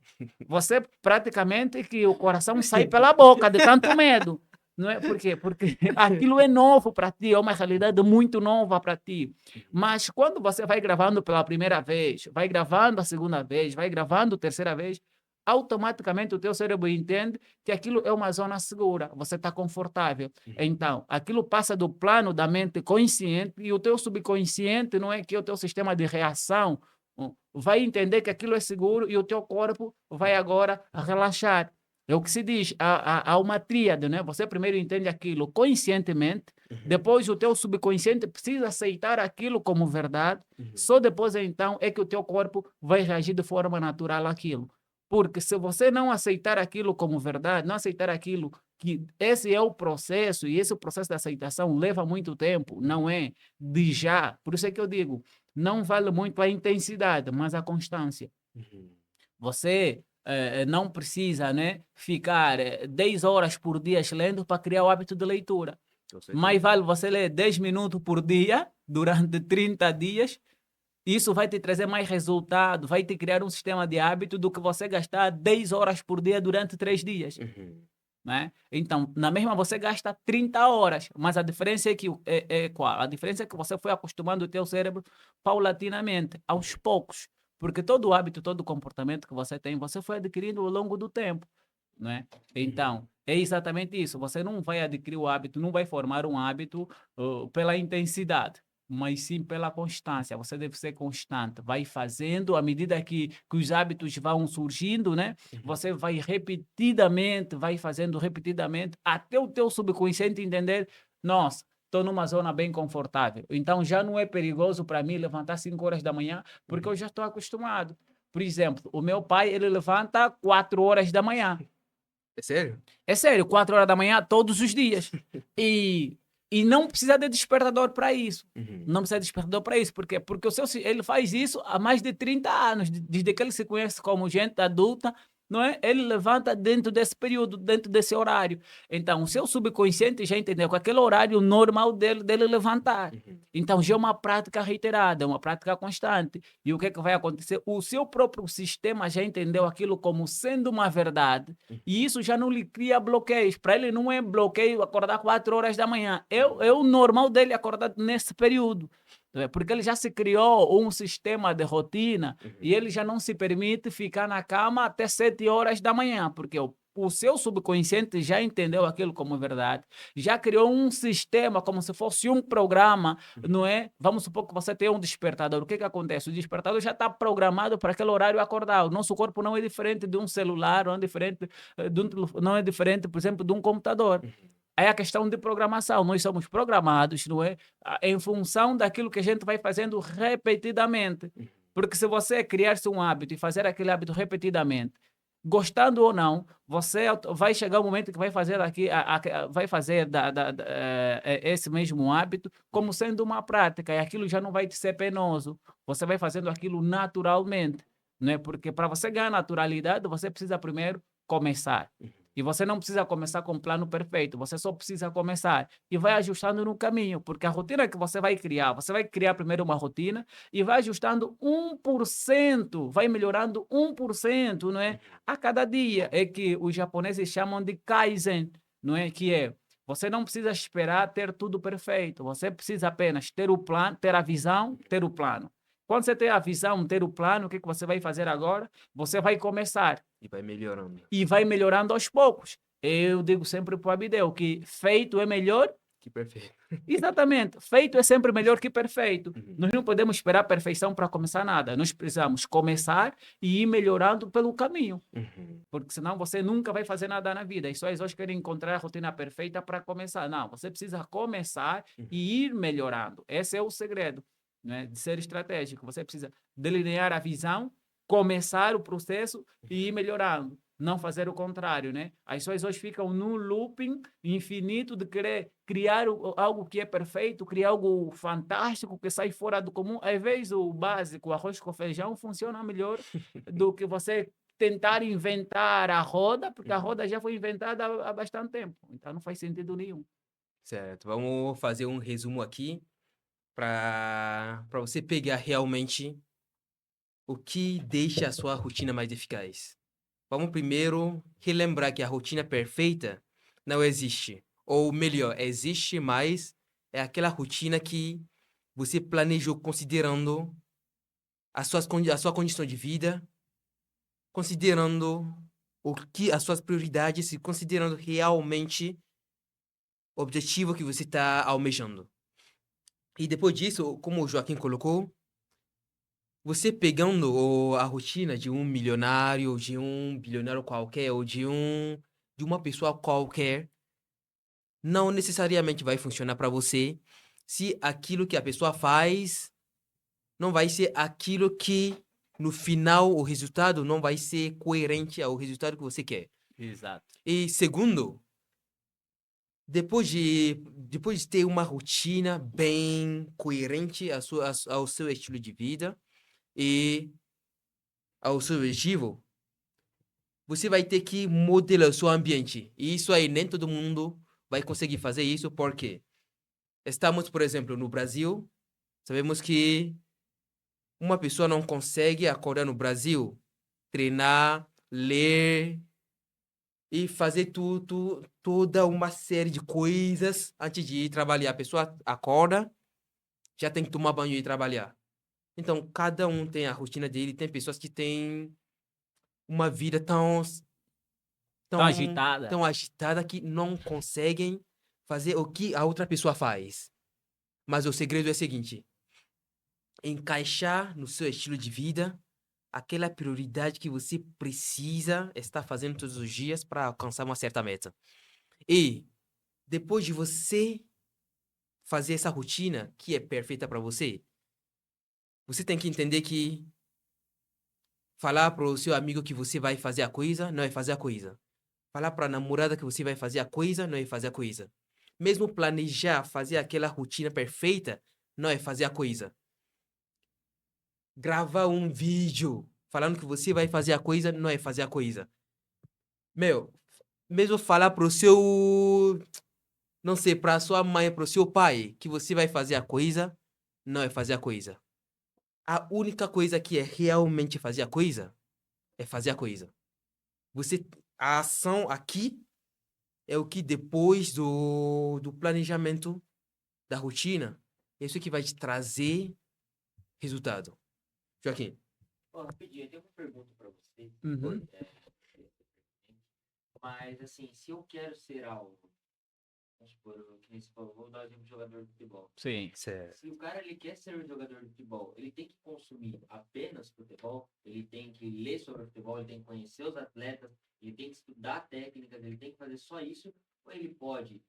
Você praticamente que o coração sai pela boca de tanto medo. Não é? Por quê? Porque aquilo é novo para ti, é uma realidade muito nova para ti. Mas quando você vai gravando pela primeira vez, vai gravando a segunda vez, vai gravando a terceira vez, automaticamente o teu cérebro entende que aquilo é uma zona segura, você está confortável. Então, aquilo passa do plano da mente consciente e o teu subconsciente, não é que é o teu sistema de reação, vai entender que aquilo é seguro e o teu corpo vai agora relaxar. É o que se diz, há uma tríade, né? Você primeiro entende aquilo conscientemente, depois o teu subconsciente precisa aceitar aquilo como verdade, só depois então é que o teu corpo vai reagir de forma natural àquilo. Porque se você não aceitar aquilo como verdade, não aceitar aquilo, que esse é o processo, e esse processo de aceitação leva muito tempo, não é de já. Por isso é que eu digo, não vale muito a intensidade, mas a constância. Você não precisa, né, ficar 10 horas por dia lendo para criar o hábito de leitura. Mais vale você ler 10 minutos por dia, durante 30 dias, isso vai te trazer mais resultado, vai te criar um sistema de hábito do que você gastar 10 horas por dia durante 3 dias. Né? Então, na mesma você gasta 30 horas, mas a diferença é qual? A diferença é que você foi acostumando o teu cérebro paulatinamente, aos poucos, porque todo hábito, todo comportamento que você tem, você foi adquirindo ao longo do tempo. Né? Então, é exatamente isso, você não vai adquirir o hábito, não vai formar um hábito pela intensidade, mas sim pela constância. Você deve ser constante, vai fazendo à medida que os hábitos vão surgindo, né? Você vai repetidamente, vai fazendo repetidamente, até o teu subconsciente entender, nossa, estou numa zona bem confortável, então já não é perigoso para mim levantar 5 horas da manhã, porque eu já estou acostumado. Por exemplo, o meu pai, ele levanta 4 horas da manhã. É sério? É sério, 4 horas da manhã todos os dias. E não precisa de despertador para isso. Não precisa de despertador para isso. Por quê? Porque ele faz isso há mais de 30 anos. Desde que ele se conhece como gente adulta, não é? Ele levanta dentro desse período, dentro desse horário. Então, o seu subconsciente já entendeu que aquele horário normal dele levantar. Então, já é uma prática reiterada, é uma prática constante. E o que é que vai acontecer? O seu próprio sistema já entendeu aquilo como sendo uma verdade. E isso já não lhe cria bloqueios. Para ele não é bloqueio acordar 4 horas da manhã. É o normal dele acordar nesse período. Porque ele já se criou um sistema de rotina e ele já não se permite ficar na cama até 7 horas da manhã, porque o seu subconsciente já entendeu aquilo como verdade, já criou um sistema como se fosse um programa, não é? Vamos supor que você tem um despertador. O que acontece? O despertador já está programado para aquele horário acordar. O nosso corpo não é diferente de um celular, não é diferente não é diferente, por exemplo, de um computador. É a questão de programação. Nós somos programados, não é? Em função daquilo que a gente vai fazendo repetidamente. Porque se você criar-se um hábito e fazer aquele hábito repetidamente, gostando ou não, você vai chegar um momento que vai fazer vai fazer esse mesmo hábito como sendo uma prática, e aquilo já não vai te ser penoso. Você vai fazendo aquilo naturalmente, não é? Porque para você ganhar naturalidade, você precisa primeiro começar. E você não precisa começar com um plano perfeito, você só precisa começar e vai ajustando no caminho, porque a rotina que você vai criar primeiro uma rotina e vai ajustando 1%, vai melhorando 1%, não é? A cada dia. É que os japoneses chamam de Kaizen, não é? Que é, você não precisa esperar ter tudo perfeito, você precisa apenas ter o plano, ter a visão, ter o plano. Quando você tem a visão, ter o plano, o que você vai fazer agora? Você vai começar. E vai melhorando. E vai melhorando aos poucos. Eu digo sempre para o Abideu que feito é melhor. Que perfeito. Exatamente. Feito é sempre melhor que perfeito. Nós não podemos esperar perfeição para começar nada. Nós precisamos começar e ir melhorando pelo caminho. Porque senão você nunca vai fazer nada na vida. E só hoje querem encontrar a rotina perfeita para começar. Não, você precisa começar e ir melhorando. Esse é o segredo, né, de ser estratégico. Você precisa delinear a visão, começar o processo e ir melhorando. Não fazer o contrário, né? As pessoas hoje ficam num looping infinito de querer criar algo que é perfeito, criar algo fantástico que sai fora do comum. Às vezes o básico, arroz com feijão, funciona melhor do que você tentar inventar a roda, porque a roda já foi inventada há bastante tempo. Então não faz sentido nenhum. Certo. Vamos fazer um resumo aqui para você pegar realmente o que deixa a sua rotina mais eficaz. Vamos primeiro relembrar que a rotina perfeita não existe. Ou melhor, existe, mas é aquela rotina que você planejou considerando a sua condição de vida, considerando as suas prioridades e considerando realmente o objetivo que você está almejando. E depois disso, como o Joaquim colocou, você pegando a rotina de um milionário, de um bilionário qualquer, ou de uma pessoa qualquer, não necessariamente vai funcionar para você se aquilo que a pessoa faz não vai ser aquilo que, no final, o resultado não vai ser coerente ao resultado que você quer. Exato. E segundo, depois de ter uma rotina bem coerente ao seu estilo de vida e ao seu objetivo, você vai ter que modelar o seu ambiente. E isso aí, nem todo mundo vai conseguir fazer isso, porque estamos, por exemplo, no Brasil, sabemos que uma pessoa não consegue acordar no Brasil, treinar, ler e fazer toda uma série de coisas antes de ir trabalhar. A pessoa acorda, já tem que tomar banho e ir trabalhar. Então, cada um tem a rotina dele. Tem pessoas que têm uma vida tão Agitada. tão agitada que não conseguem fazer o que a outra pessoa faz. Mas o segredo é o seguinte: encaixar no seu estilo de vida aquela prioridade que você precisa estar fazendo todos os dias para alcançar uma certa meta. E depois de você fazer essa rotina que é perfeita para você, você tem que entender que falar para o seu amigo que você vai fazer a coisa não é fazer a coisa. Falar para a namorada que você vai fazer a coisa não é fazer a coisa. Mesmo planejar fazer aquela rotina perfeita não é fazer a coisa. Gravar um vídeo falando que você vai fazer a coisa não é fazer a coisa. Meu, mesmo falar pro seu, não sei, pra sua mãe, pro seu pai, que você vai fazer a coisa, não é fazer a coisa. A única coisa que é realmente fazer a coisa, é fazer a coisa. Você, a ação aqui é o que depois do planejamento da rotina, é isso que vai te trazer resultado. Joaquim. Ó, rapidinho, eu tenho uma pergunta para você. Uhum. Mas, assim, se eu quero ser algo, vamos supor, que nem você falou, vou dar um exemplo de jogador de futebol. Sim. Certo. Se o cara ele quer ser um jogador de futebol, ele tem que consumir apenas futebol, ele tem que ler sobre futebol, ele tem que conhecer os atletas, ele tem que estudar técnicas, ele tem que fazer só isso, ou ele pode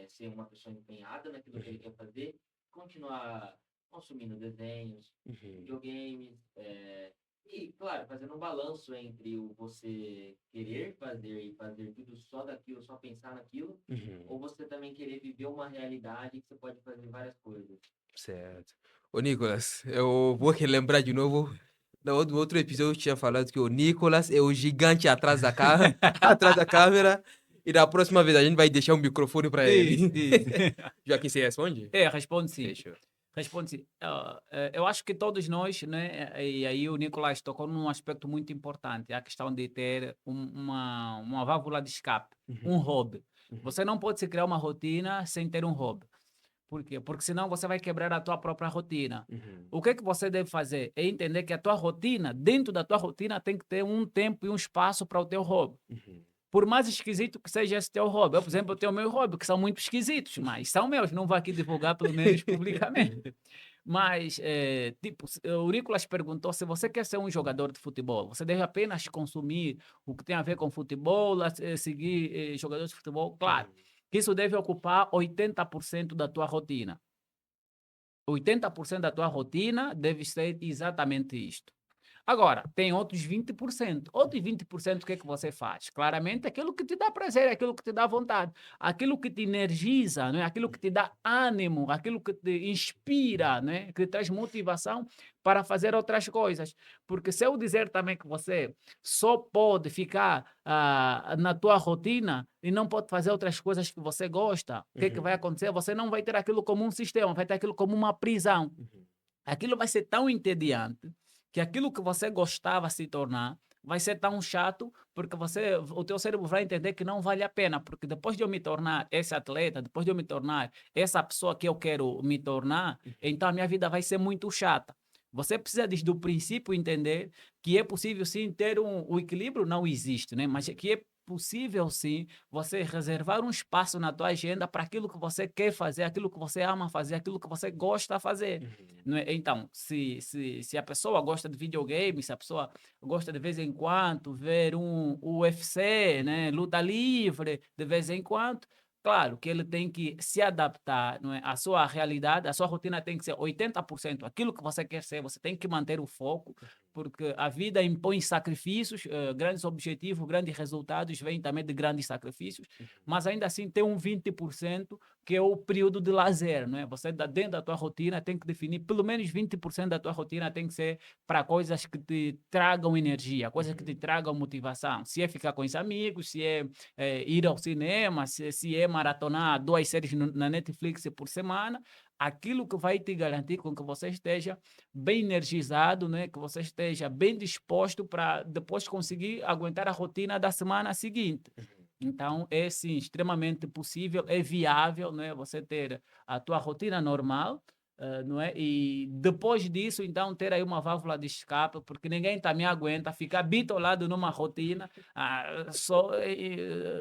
ser uma pessoa empenhada naquilo que ele quer fazer, continuar consumindo desenhos, videogames, e, claro, fazendo um balanço entre o você querer fazer e fazer tudo só daquilo, só pensar naquilo, ou você também querer viver uma realidade que você pode fazer várias coisas. Certo. Ô, Nicolas, eu vou relembrar de novo. No outro episódio eu tinha falado que o Nicolas é o gigante atrás da, atrás da câmera. E da próxima vez a gente vai deixar o microfone para ele. Isso, isso. Joaquim, você responde? Responde sim. Fechou. Responde sim. Eu acho que todos nós, né, e aí o Nicolás tocou num aspecto muito importante, a questão de ter uma válvula de escape, um hobby. Você não pode se criar uma rotina sem ter um hobby. Por quê? Porque senão você vai quebrar a tua própria rotina. O que é que você deve fazer? É entender que a tua rotina, dentro da tua rotina, tem que ter um tempo e um espaço para o teu hobby. Por mais esquisito que seja esse teu hobby. Eu, por exemplo, eu tenho meu hobby, que são muito esquisitos, mas são meus. Não vou aqui divulgar, pelo menos publicamente. Mas, tipo, o Nicolas perguntou se você quer ser um jogador de futebol, você deve apenas consumir o que tem a ver com futebol, seguir jogadores de futebol. Claro, que isso deve ocupar 80% da tua rotina. 80% da tua rotina deve ser exatamente isto. Agora, tem outros 20%. Outros 20%, o que é que você faz? Claramente, aquilo que te dá prazer, aquilo que te dá vontade, aquilo que te energiza, né? Aquilo que te dá ânimo, aquilo que te inspira, né? Que te traz motivação para fazer outras coisas. Porque se eu dizer também que você só pode ficar na tua rotina e não pode fazer outras coisas que você gosta, o que é que vai acontecer? Você não vai ter aquilo como um sistema, vai ter aquilo como uma prisão. Aquilo vai ser tão entediante que aquilo que você gostava se tornar vai ser tão chato porque o teu cérebro vai entender que não vale a pena, porque depois de eu me tornar esse atleta, depois de eu me tornar essa pessoa que eu quero me tornar, então a minha vida vai ser muito chata. Você precisa desde o princípio entender que é possível sim ter o equilíbrio, não existe, né? Mas que é possível sim você reservar um espaço na tua agenda para aquilo que você quer fazer, aquilo que você ama fazer, aquilo que você gosta de fazer. Não é? Então, se a pessoa gosta de videogame, se a pessoa gosta de vez em quando ver um UFC, né, luta livre, de vez em quando, claro que ele tem que se adaptar, não é, à sua realidade, a sua rotina tem que ser 80% aquilo que você quer ser, você tem que manter o foco, porque a vida impõe sacrifícios, grandes objetivos, grandes resultados vêm também de grandes sacrifícios, mas ainda assim tem um 20% que é o período de lazer, não é? Você dentro da tua rotina tem que definir pelo menos 20% da tua rotina tem que ser para coisas que te tragam energia, coisas que te tragam motivação. Se é ficar com os amigos, se é, ir ao cinema, se é maratonar 2 séries na Netflix por semana, aquilo que vai te garantir com que você esteja bem energizado, né? Que você esteja bem disposto para depois conseguir aguentar a rotina da semana seguinte. Então, é sim, extremamente possível, é viável, não é? Você ter a tua rotina normal, não é? E depois disso, então, ter aí uma válvula de escape, porque ninguém também aguenta ficar bitolado numa rotina.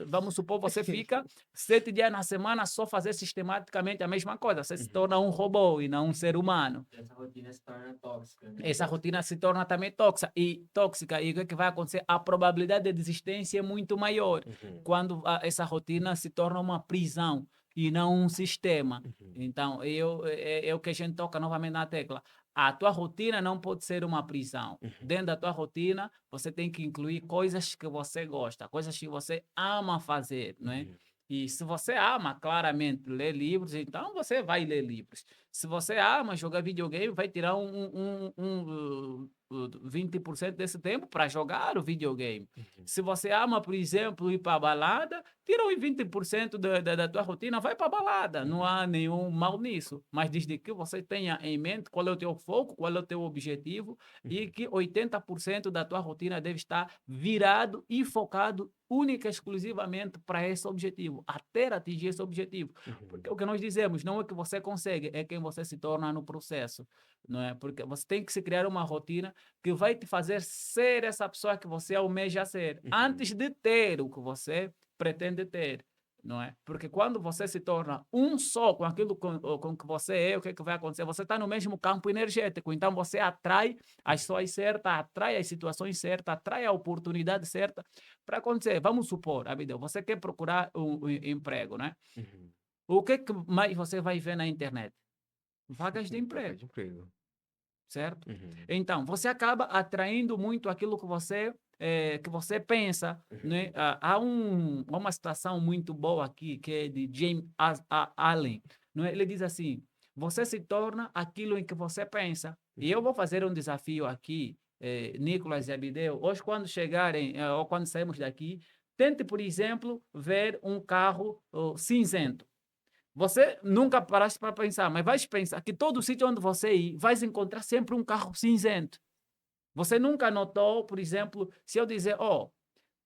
Vamos supor, você fica 7 dias na semana só fazer sistematicamente a mesma coisa. Você se torna um robô e não um ser humano. Essa rotina se torna tóxica, né? Essa rotina se torna também tóxica. E o que é que vai acontecer? A probabilidade de desistência é muito maior quando essa rotina se torna uma prisão e não um sistema. Então, é o que a gente toca novamente na tecla. A tua rotina não pode ser uma prisão. Dentro da tua rotina, você tem que incluir coisas que você gosta, coisas que você ama fazer, não é? E se você ama claramente ler livros, então você vai ler livros. Se você ama jogar videogame, vai tirar 20% desse tempo para jogar o videogame. Se você ama, por exemplo, ir para a balada, tira os 20% da tua rotina, vai para a balada. Não há nenhum mal nisso. Mas desde que você tenha em mente qual é o teu foco, qual é o teu objetivo e que 80% da tua rotina deve estar virado e focado única e exclusivamente para esse objetivo, até atingir esse objetivo. Porque o que nós dizemos não é que você consegue, é quem você se torna no processo, não é? Porque você tem que se criar uma rotina que vai te fazer ser essa pessoa que você almeja ser, antes de ter o que você pretende ter, não é? Porque quando você se torna um só com aquilo com que você é, o que é que vai acontecer? Você está no mesmo campo energético, então você atrai as pessoas certas, atrai as situações certas, atrai a oportunidade certa para acontecer. Vamos supor, Abidel, você quer procurar um emprego, né? O que mais você vai ver na internet? Vagas de emprego, De emprego. certo? Então, você acaba atraindo muito aquilo que você pensa, né? Há uma citação muito boa aqui, que é de James Allen, não é? Ele diz assim, você se torna aquilo em que você pensa. E eu vou fazer um desafio aqui, Nicolas e Abideu, hoje quando chegarem, ou quando sairmos daqui, tente, por exemplo, ver um carro cinzento. Você nunca paraste para pensar, mas vais pensar que todo sítio onde você ir, vais encontrar sempre um carro cinzento. Você nunca notou, por exemplo, se eu dizer,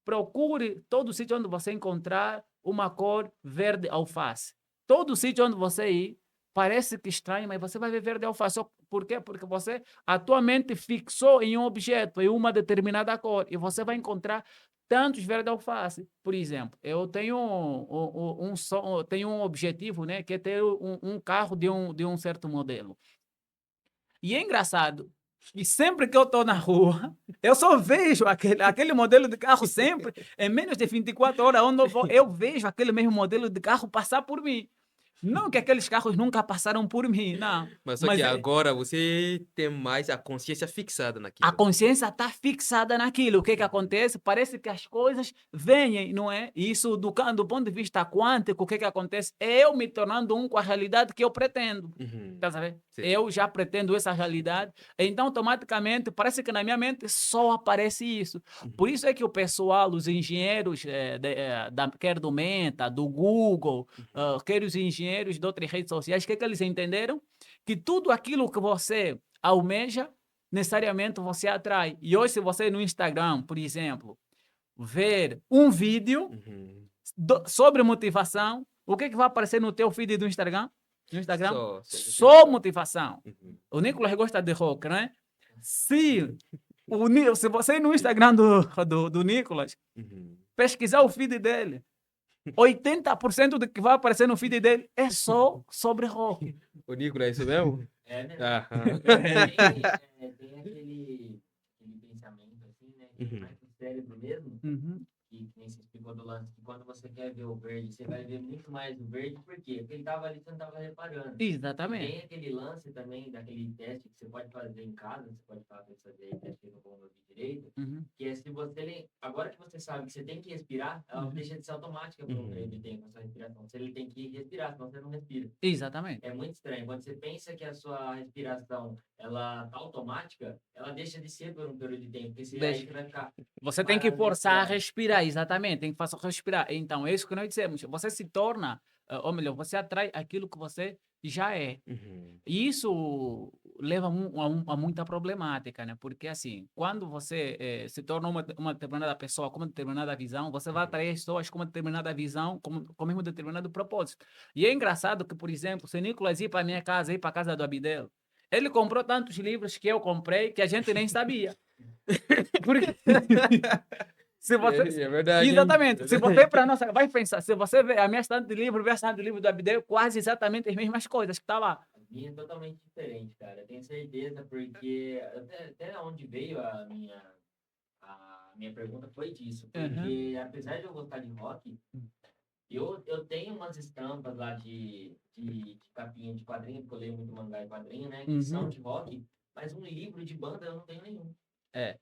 procure todo sítio onde você encontrar uma cor verde alface. Todo sítio onde você ir, parece que estranho, mas você vai ver verde alface. Por quê? Porque você, a tua mente fixou em um objeto, em uma determinada cor, e você vai encontrar tantos verde alface. Por exemplo, eu tenho tenho um objetivo, né, que é ter um carro de um certo modelo. E é engraçado, e sempre que eu estou na rua, eu só vejo aquele modelo de carro sempre, em menos de 24 horas, onde eu vou, eu vejo aquele mesmo modelo de carro passar por mim. Não que aqueles carros nunca passaram por mim, não. Mas só que agora você tem mais a consciência fixada A naquilo. consciência está fixada naquilo. O que acontece? Parece que as coisas vêm, não é? Isso, do ponto de vista quântico, o que acontece? É eu me tornando um com a realidade que eu pretendo. Tá sabendo? Eu já pretendo essa realidade. Então, automaticamente, parece que na minha mente só aparece isso. Por isso é que o pessoal, os engenheiros, quer do Meta, do Google, quer os engenheiros de outras redes sociais, o que eles entenderam? Que tudo aquilo que você almeja, necessariamente você atrai. E hoje, se você no Instagram, por exemplo, ver um vídeo sobre motivação, o que vai aparecer no teu feed do Instagram? No Instagram? Só motivação. O Nicolas gosta de rock, né? Se você no Instagram do Nicolas pesquisar o feed dele, 80% do que vai aparecer no feed dele é só sobre rock. O Nicolas, é isso mesmo? É mesmo. Tem aquele pensamento assim, né? Que é mais do cérebro mesmo. Que nem se explicou do lance, que quando você quer ver o verde, você vai ver muito mais o verde, por quê? Porque ele estava ali, você não estava reparando. Exatamente. Tem aquele lance também, daquele teste que você pode fazer em casa, você pode fazer teste no bom direito, que é se você, agora que você sabe que você tem que respirar, ela deixa de ser automática para um treino de tempo, a sua respiração. Se ele tem que respirar, senão você não respira. Exatamente. É muito estranho. Quando você pensa que a sua respiração, ela tá automática, ela deixa de ser por um período de tempo, porque você aí vai ficar... Você tem que forçar a respirar, exatamente, tem que fazer respirar. Então, é isso que nós dissemos. Você se torna, ou melhor, você atrai aquilo que você já é. E isso leva a muita problemática, né? Porque, assim, quando você se torna uma determinada pessoa com uma determinada visão, você vai atrair pessoas com uma determinada visão, com o mesmo determinado propósito. E é engraçado que, por exemplo, se Nicolas ir para minha casa, ir para a casa do Abidel, ele comprou tantos livros que eu comprei que a gente nem sabia. Porque... Se você... É verdade. Exatamente. Se você para nossa, vai pensar, se você vê a minha estante de livro, vê a estante de livro do Abidel, quase exatamente as mesmas coisas que tá lá. A minha é totalmente diferente, cara. Eu tenho certeza, porque até onde veio a minha pergunta foi disso. Porque apesar de eu gostar de rock, eu tenho umas estampas lá de capinha de quadrinho, porque eu leio muito mangá e quadrinho, né? Que são de rock, mas um livro de banda eu não tenho nenhum.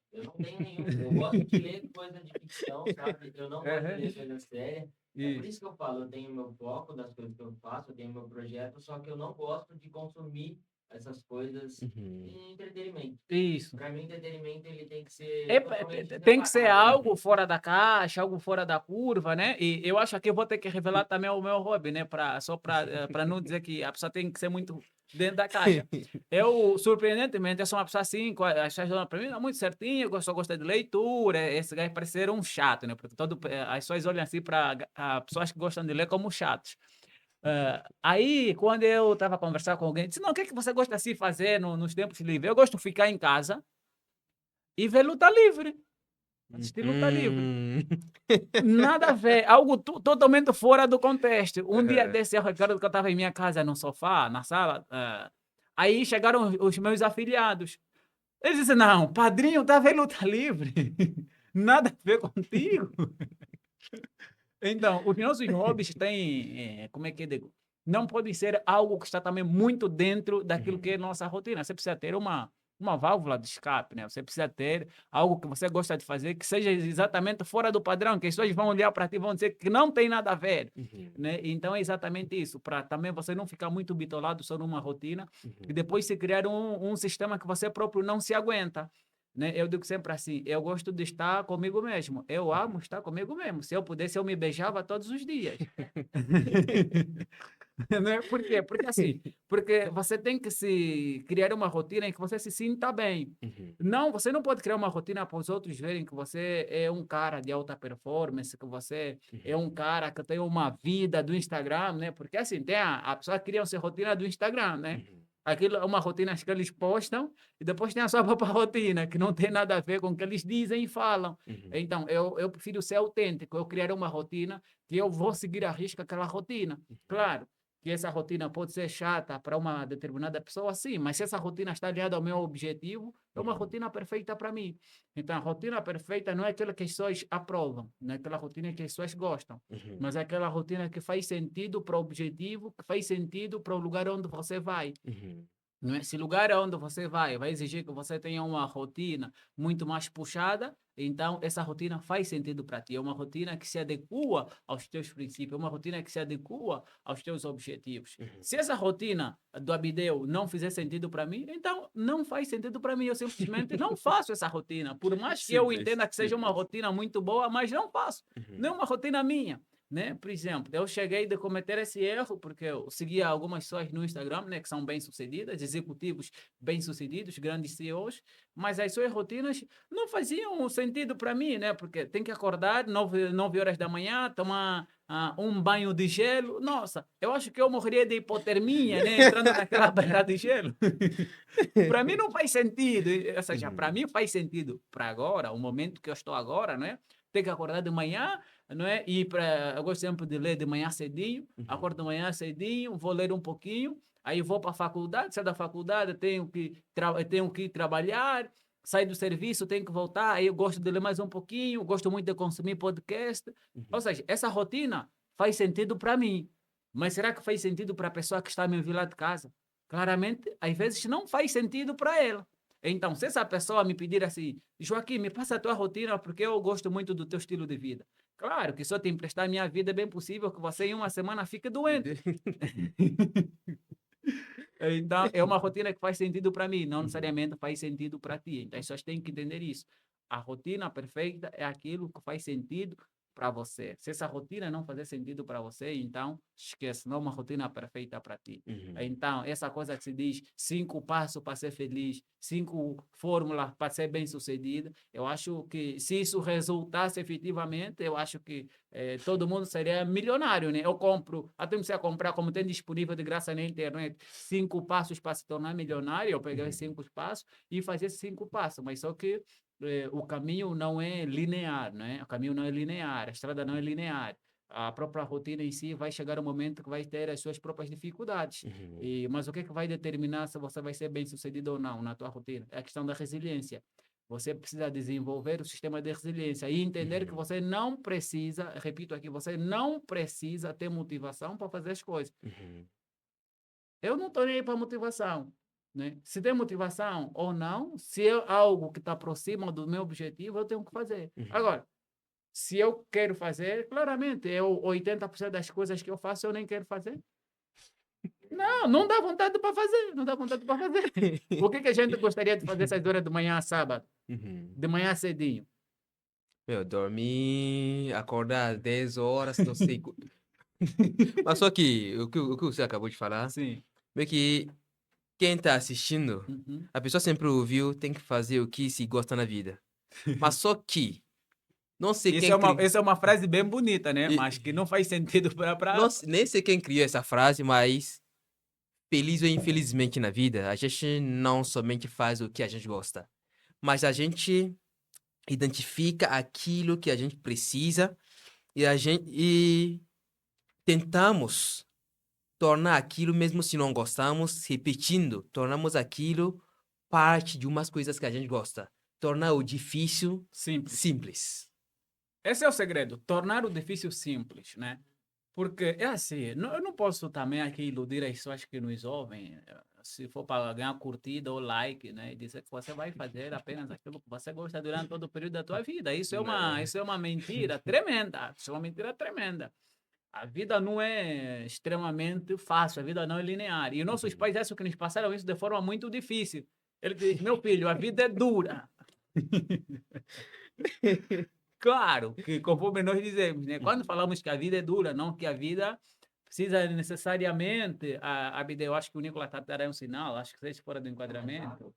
Eu não tenho nenhum. Eu gosto de ler coisa de ficção, sabe? Eu não gosto de ler coisa séria. É por isso que eu falo, eu tenho meu foco das coisas que eu faço, eu tenho meu projeto, só que eu não gosto de consumir essas coisas em entretenimento. Isso. Para mim, entretenimento ele tem que ser É, totalmente tem que ser separado. algo fora da caixa, algo fora da curva, né? E eu acho que eu vou ter que revelar também o meu hobby, né? Só para não dizer que a pessoa tem que ser muito dentro da caixa. Eu, surpreendentemente, eu sou uma pessoa assim, as pessoas olham para mim, não, muito certinho, eu só gosto de leitura. Esse gajo parece ser um chato, né? Porque as pessoas olham assim para pessoas que gostam de ler como chatos. Aí, quando eu estava a conversar com alguém, disse, não, o que é que você gosta assim de fazer nos tempos livres? Eu gosto de ficar em casa e ver luta livre. Assistir luta livre. Nada a ver, algo totalmente fora do contexto. Um dia desse, eu recordo que eu estava em minha casa, no sofá, na sala, aí chegaram os meus afiliados. Eles disseram, não, padrinho, tá vendo luta livre? Nada a ver contigo. Então, os nossos hobbies têm, como é que eu digo? Não pode ser algo que está também muito dentro daquilo que é nossa rotina. Você precisa ter uma válvula de escape, né? Você precisa ter algo que você gosta de fazer que seja exatamente fora do padrão, que as pessoas vão olhar para ti e vão dizer que não tem nada a ver, né? Então é exatamente isso, para também você não ficar muito bitolado só numa rotina e depois se criar um sistema que você próprio não se aguenta. Né? Eu digo sempre assim, eu gosto de estar comigo mesmo, eu amo estar comigo mesmo. Se eu pudesse, eu me beijava todos os dias. Né? Por quê? Porque você tem que se criar uma rotina em que você se sinta bem. Não, você não pode criar uma rotina para os outros verem que você é um cara de alta performance, que você é um cara que tem uma vida do Instagram, né? Porque assim, tem a pessoa cria essa rotina do Instagram, né? Aquilo é uma rotina que eles postam e depois tem a sua própria rotina, que não tem nada a ver com o que eles dizem e falam. Então, eu prefiro ser autêntico, eu criar uma rotina que eu vou seguir a risca aquela rotina. Claro que essa rotina pode ser chata para uma determinada pessoa, sim, mas se essa rotina está ligada ao meu objetivo, é uma rotina perfeita para mim. Então, a rotina perfeita não é aquela que as pessoas aprovam, não é aquela rotina que as pessoas gostam, mas é aquela rotina que faz sentido para o objetivo, que faz sentido para o lugar onde você vai. Não é? Se o lugar onde você vai exigir que você tenha uma rotina muito mais puxada, então essa rotina faz sentido para ti. É uma rotina que se adequa aos teus princípios, é uma rotina que se adequa aos teus objetivos. Se essa rotina do Abdeu não fizer sentido para mim, então não faz sentido para mim. Eu simplesmente não faço essa rotina. Por mais que eu entenda que seja uma rotina muito boa, mas não faço. Não é uma rotina minha. Né? Por exemplo, eu cheguei de cometer esse erro porque eu seguia algumas pessoas no Instagram, né, que são bem-sucedidas, executivos bem-sucedidos, grandes CEOs, mas as suas rotinas não faziam sentido para mim, né? Porque tem que acordar 9 horas da manhã, tomar um banho de gelo. Nossa, eu acho que eu morreria de hipotermia, né, entrando naquela banheira de gelo. Para mim não faz sentido, ou seja, para mim faz sentido para agora, o momento que eu estou agora, né? Ter que acordar de manhã, não é? Eu gosto sempre de ler de manhã cedinho, acordo de manhã cedinho, vou ler um pouquinho, aí vou para a faculdade, saio da faculdade, tenho que ir trabalhar, saio do serviço, tenho que voltar, aí eu gosto de ler mais um pouquinho, gosto muito de consumir podcast. Ou seja, essa rotina faz sentido para mim, mas será que faz sentido para a pessoa que está a me ouvir lá de casa? Claramente, às vezes não faz sentido para ela. Então, se essa pessoa me pedir assim, Joaquim, me passa a tua rotina porque eu gosto muito do teu estilo de vida. Claro que se eu te emprestar a minha vida, é bem possível que você em uma semana fique doente. Então, é uma rotina que faz sentido para mim, não necessariamente faz sentido para ti. Então, as pessoas têm que entender isso. A rotina perfeita é aquilo que faz sentido para você. Se essa rotina não fazer sentido para você, então esquece, não é uma rotina perfeita para ti. Então, essa coisa que se diz 5 passos para ser feliz, 5 fórmulas para ser bem-sucedido, eu acho que se isso resultasse efetivamente, eu acho que todo mundo seria milionário, né? Eu compro, até não precisa comprar, como tem disponível de graça na internet, 5 passos para se tornar milionário, eu peguei os 5 passos e fazia esses 5 passos, mas só que o caminho não é linear, né? O caminho não é linear, a estrada não é linear. A própria rotina em si vai chegar um momento que vai ter as suas próprias dificuldades. Mas o que é que vai determinar se você vai ser bem-sucedido ou não na tua rotina? É a questão da resiliência. Você precisa desenvolver o sistema de resiliência e entender que você não precisa, repito aqui, você não precisa ter motivação para fazer as coisas. Eu não estou nem aí para motivação. Né? Se tem motivação ou não, se é algo que está próximo do meu objetivo, eu tenho que fazer. Agora, Se eu quero fazer, claramente, 80% das coisas que eu faço eu nem quero fazer. Não dá vontade para fazer, não dá vontade para fazer. O que a gente gostaria de fazer essas horas de manhã a sábado, Uhum. de manhã cedinho? Meu, dormir, acordar às 10 horas, não sei. Mas só que o que você acabou de falar, Sim. meio que quem tá assistindo, Uhum. a pessoa sempre ouviu, tem que fazer o que se gosta na vida. Mas só que, não sei Isso quem é uma, criou. isso é uma frase bem bonita, né? Mas que não faz sentido para. Nem sei quem criou essa frase, mas feliz ou infelizmente na vida, a gente não somente faz o que a gente gosta, mas a gente identifica aquilo que a gente precisa e tentamos tornar aquilo, mesmo se não gostamos, repetindo, tornamos aquilo parte de umas coisas que a gente gosta. Tornar o difícil Simples. simples. Esse é o segredo, tornar o difícil simples, né? Porque é assim, eu não posso também aqui iludir as pessoas que nos ouvem, se for para ganhar curtida ou like, né? E dizer que você vai fazer apenas aquilo que você gosta durante todo o período da tua vida. Isso é uma mentira tremenda. Isso é uma mentira tremenda. A vida não é extremamente fácil, a vida não é linear. E nossos Uhum. pais, acho que nos passaram isso de forma muito difícil. Ele diz, meu filho, a vida é dura. Claro que conforme nós dizemos, né? Quando falamos que a vida é dura, não que a vida precisa necessariamente, a vida, eu acho que o Nicolas está dando um sinal, acho que seja fora do enquadramento.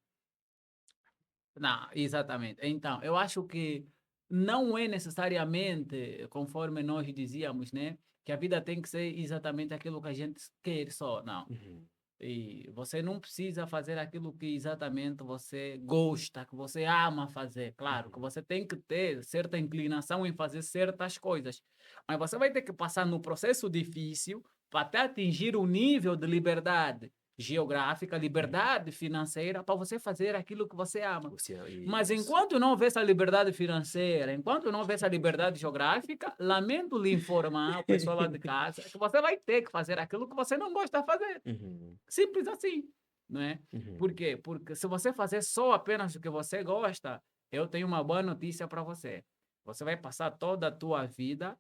Não, exatamente. Então, eu acho que não é necessariamente, conforme nós dizíamos, né? Que a vida tem que ser exatamente aquilo que a gente quer só, não. Uhum. E você não precisa fazer aquilo que exatamente você gosta, que você ama fazer. Claro que você tem que ter certa inclinação em fazer certas coisas, mas você vai ter que passar no processo difícil para até atingir o nível de liberdade geográfica, liberdade financeira, para você fazer aquilo que você ama. Mas Isso. enquanto não houver essa liberdade financeira, enquanto não houver essa liberdade geográfica, lamento lhe informar, o pessoal lá de casa, que você vai ter que fazer aquilo que você não gosta de fazer. Uhum. Simples assim, não é? Uhum. Por quê? Porque se você fazer só apenas o que você gosta, eu tenho uma boa notícia para você. Você vai passar toda a tua vida,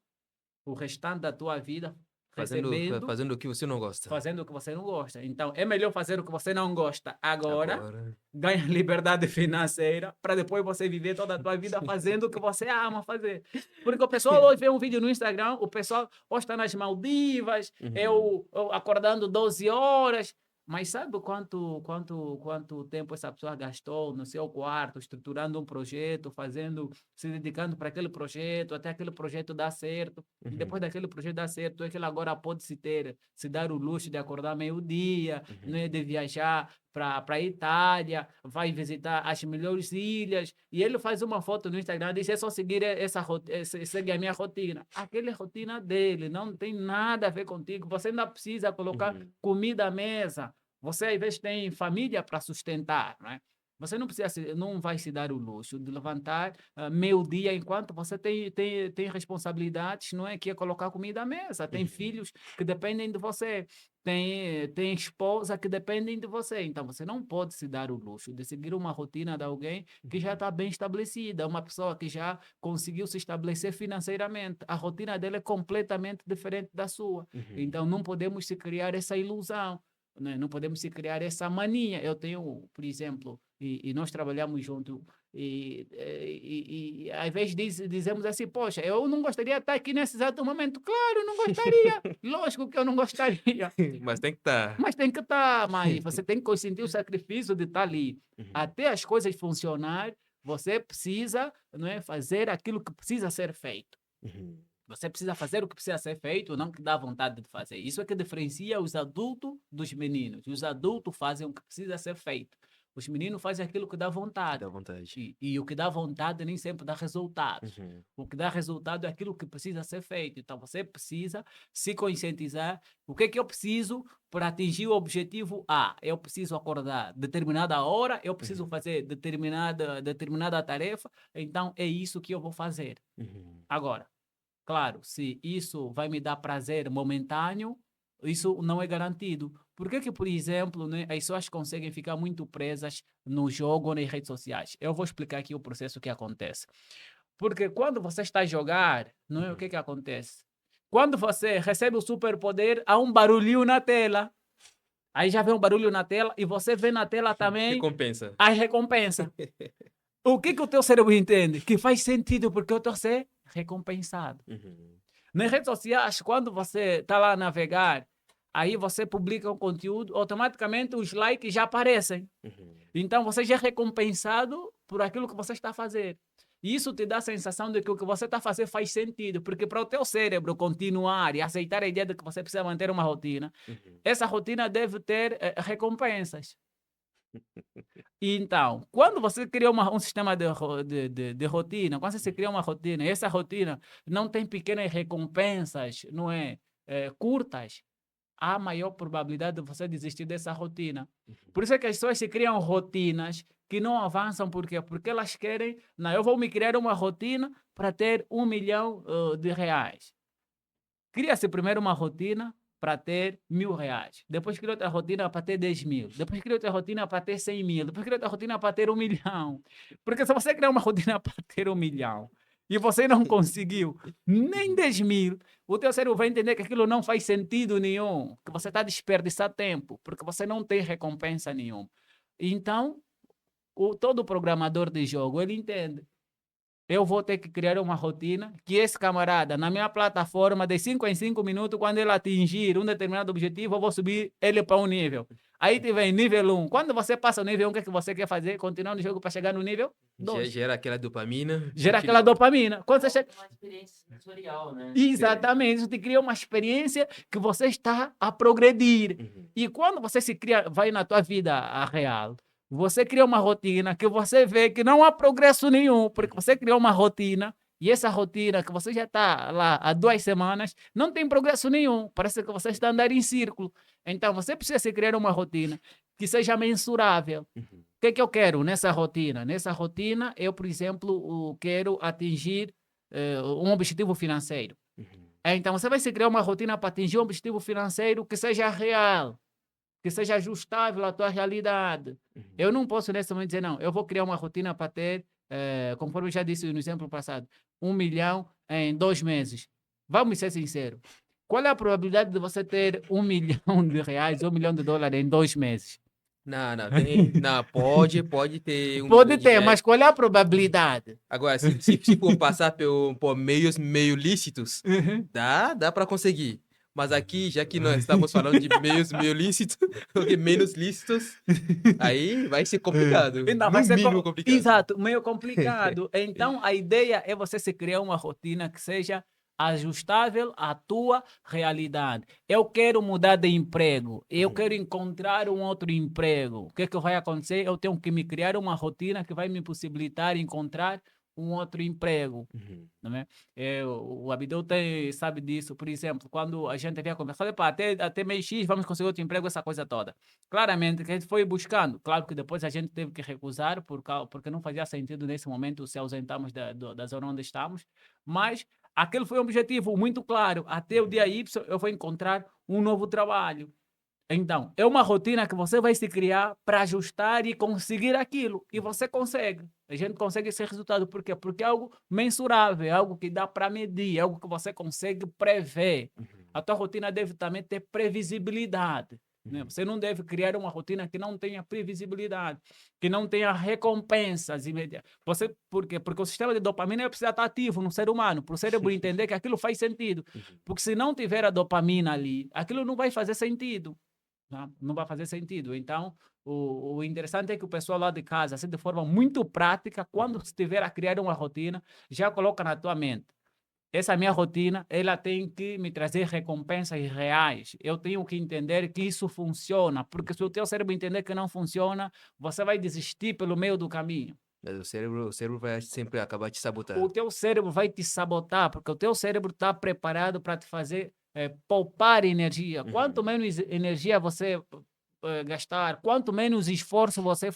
o restante da tua vida, recebendo, Fazendo o que você não gosta. fazendo o que você não gosta. Então, é melhor fazer o que você não gosta agora, Agora. ganha liberdade financeira, para depois você viver toda a tua vida fazendo o que você ama fazer. Porque o pessoal hoje vê um vídeo no Instagram, o pessoal posta nas Maldivas, Uhum. eu acordando 12 horas, mas sabe quanto tempo essa pessoa gastou no seu quarto, estruturando um projeto, se dedicando para aquele projeto, até aquele projeto dar certo. E depois Uhum. daquele projeto dar certo, é que ele agora pode se dar o luxo de acordar meio-dia, Uhum. né, de viajar para a Itália, vai visitar as melhores ilhas, e ele faz uma foto no Instagram, diz, é só seguir segue a minha rotina. Aquela é a rotina dele, não tem nada a ver contigo, você ainda precisa colocar Uhum. comida à mesa, você às vezes tem família para sustentar, não é? Você não precisa, não vai se dar o luxo de levantar meio-dia enquanto você tem responsabilidades, não é? Que é colocar comida à mesa, tem Uhum. filhos que dependem de você, tem esposa que dependem de você. Então, você não pode se dar o luxo de seguir uma rotina de alguém que já está bem estabelecida, uma pessoa que já conseguiu se estabelecer financeiramente. A rotina dele é completamente diferente da sua. Uhum. Então, não podemos se criar essa ilusão, né? Não podemos se criar essa mania. Eu tenho, por exemplo, e nós trabalhamos juntos, e às vezes dizemos assim, poxa, eu não gostaria de estar aqui nesse exato momento. Claro, não gostaria. Lógico que eu não gostaria. Mas tem que estar. Mas tem que estar, mas você tem que consentir o sacrifício de estar ali. Uhum. Até as coisas funcionar, você precisa, não é, fazer aquilo que precisa ser feito. Uhum. Você precisa fazer o que precisa ser feito, não que dá vontade de fazer. Isso é que diferencia os adultos dos meninos. Os adultos fazem o que precisa ser feito. Os meninos fazem aquilo que dá vontade. Dá vontade. E o que dá vontade nem sempre dá resultados. Uhum. O que dá resultado é aquilo que precisa ser feito. Então você precisa se conscientizar. O que é que eu preciso para atingir o objetivo A? Eu preciso acordar determinada hora, eu preciso fazer determinada tarefa, então é isso que eu vou fazer. Uhum. Agora, claro, se isso vai me dar prazer momentâneo, isso não é garantido. Por que, por exemplo, né, as pessoas conseguem ficar muito presas no jogo ou nas redes sociais? Eu vou explicar aqui o processo que acontece. Porque quando você está a jogar, não é o que acontece? Quando você recebe o superpoder, há um barulhinho na tela. Aí já vem um barulho na tela e você vê na tela também Recompensa. a recompensa. O que o teu cérebro entende? Que faz sentido porque eu estou a ser recompensado. Uhum. Nas redes sociais, quando você está lá a navegar, aí você publica um conteúdo, automaticamente os likes já aparecem. Uhum. Então você já é recompensado por aquilo que você está a fazer. E isso te dá a sensação de que o que você está a fazer faz sentido, porque para o teu cérebro continuar e aceitar a ideia de que você precisa manter uma rotina, Uhum. essa rotina deve ter recompensas. E então, quando você cria um sistema de rotina, quando você cria uma rotina, e essa rotina não tem pequenas recompensas, não é, curtas, há maior probabilidade de você desistir dessa rotina. Por isso é que as pessoas se criam rotinas que não avançam, por quê? Porque elas querem, não, eu vou me criar uma rotina para ter 1 milhão de reais. Cria-se primeiro uma rotina para ter R$ 1.000. Depois cria outra rotina para ter 10.000. Depois cria outra rotina para ter 100.000. Depois cria outra rotina para ter 1 milhão. Porque se você criar uma rotina para ter 1 milhão e você não conseguiu nem 10.000, o teu cérebro vai entender que aquilo não faz sentido nenhum, que você está a desperdiçar tempo, porque você não tem recompensa nenhuma. Então, todo programador de jogo, ele entende. Eu vou ter que criar uma rotina que esse camarada, na minha plataforma, de 5 em 5 minutos, quando ele atingir um determinado objetivo, eu vou subir ele para um nível. Aí te vem nível 1. Quando você passa o nível 1, o que, é que você quer fazer? Continuar no jogo para chegar no nível 2. Gera aquela dopamina. Gera aquela dopamina. Quando você chega... Uma experiência sensorial, né? Exatamente, isso te cria uma experiência que você está a progredir. Uhum. E quando você se cria, vai na tua vida a real, você cria uma rotina que você vê que não há progresso nenhum, porque você criou uma rotina e essa rotina que você já está lá há 2 semanas, não tem progresso nenhum. Parece que você está andando em círculo. Então, você precisa se criar uma rotina que seja mensurável. Uhum. O que eu quero nessa rotina? Nessa rotina, eu, por exemplo, quero atingir um objetivo financeiro. Uhum. Então, você vai se criar uma rotina para atingir um objetivo financeiro que seja real, que seja ajustável à tua realidade. Uhum. Eu não posso nesse momento dizer, não, eu vou criar uma rotina para ter, conforme eu já disse no exemplo passado, 1 milhão em 2 meses. Vamos ser sinceros. Qual é a probabilidade de você ter 1 milhão de reais, 1 milhão de dólares em 2 meses? Não, pode ter um. Pode ter, mas qual é a probabilidade? Agora, se for passar por meios meio lícitos, dá para conseguir. Mas aqui, já que nós estamos falando de meios meio lícitos, porque menos lícitos, aí vai ser complicado. Ainda No vai ser mínimo complicado. Exato, meio complicado. Então, a ideia é você se criar uma rotina que seja ajustável à tua realidade. Eu quero mudar de emprego, eu quero encontrar um outro emprego. O que é que vai acontecer? Eu tenho que me criar uma rotina que vai me possibilitar encontrar um outro emprego. Uhum. Não é? O Abdul sabe disso. Por exemplo, quando a gente havia conversado, até mês X vamos conseguir outro emprego, essa coisa toda. Claramente, que a gente foi buscando. Claro que depois a gente teve que recusar, porque não fazia sentido nesse momento se ausentarmos da zona onde estamos. Mas aquele foi um objetivo muito claro. Até o dia Y eu vou encontrar um novo trabalho. Então, é uma rotina que você vai se criar para ajustar e conseguir aquilo. E você consegue. A gente consegue esse resultado. Por quê? Porque é algo mensurável, é algo que dá para medir, é algo que você consegue prever. A tua rotina deve também ter previsibilidade. Né? Você não deve criar uma rotina que não tenha previsibilidade, que não tenha recompensas imediatas. Por quê? Porque o sistema de dopamina precisa estar ativo no ser humano, para o cérebro entender que aquilo faz sentido. Porque se não tiver a dopamina ali, aquilo não vai fazer sentido. Não vai fazer sentido. Então, o interessante é que o pessoal lá de casa, assim, de forma muito prática, quando estiver a criar uma rotina, já coloca na tua mente. Essa minha rotina, ela tem que me trazer recompensas reais. Eu tenho que entender que isso funciona, porque se o teu cérebro entender que não funciona, você vai desistir pelo meio do caminho. Mas o cérebro vai sempre acabar te sabotando. O teu cérebro vai te sabotar, porque o teu cérebro está preparado para te fazer poupar energia. Quanto menos energia você gastar, quanto menos esforço você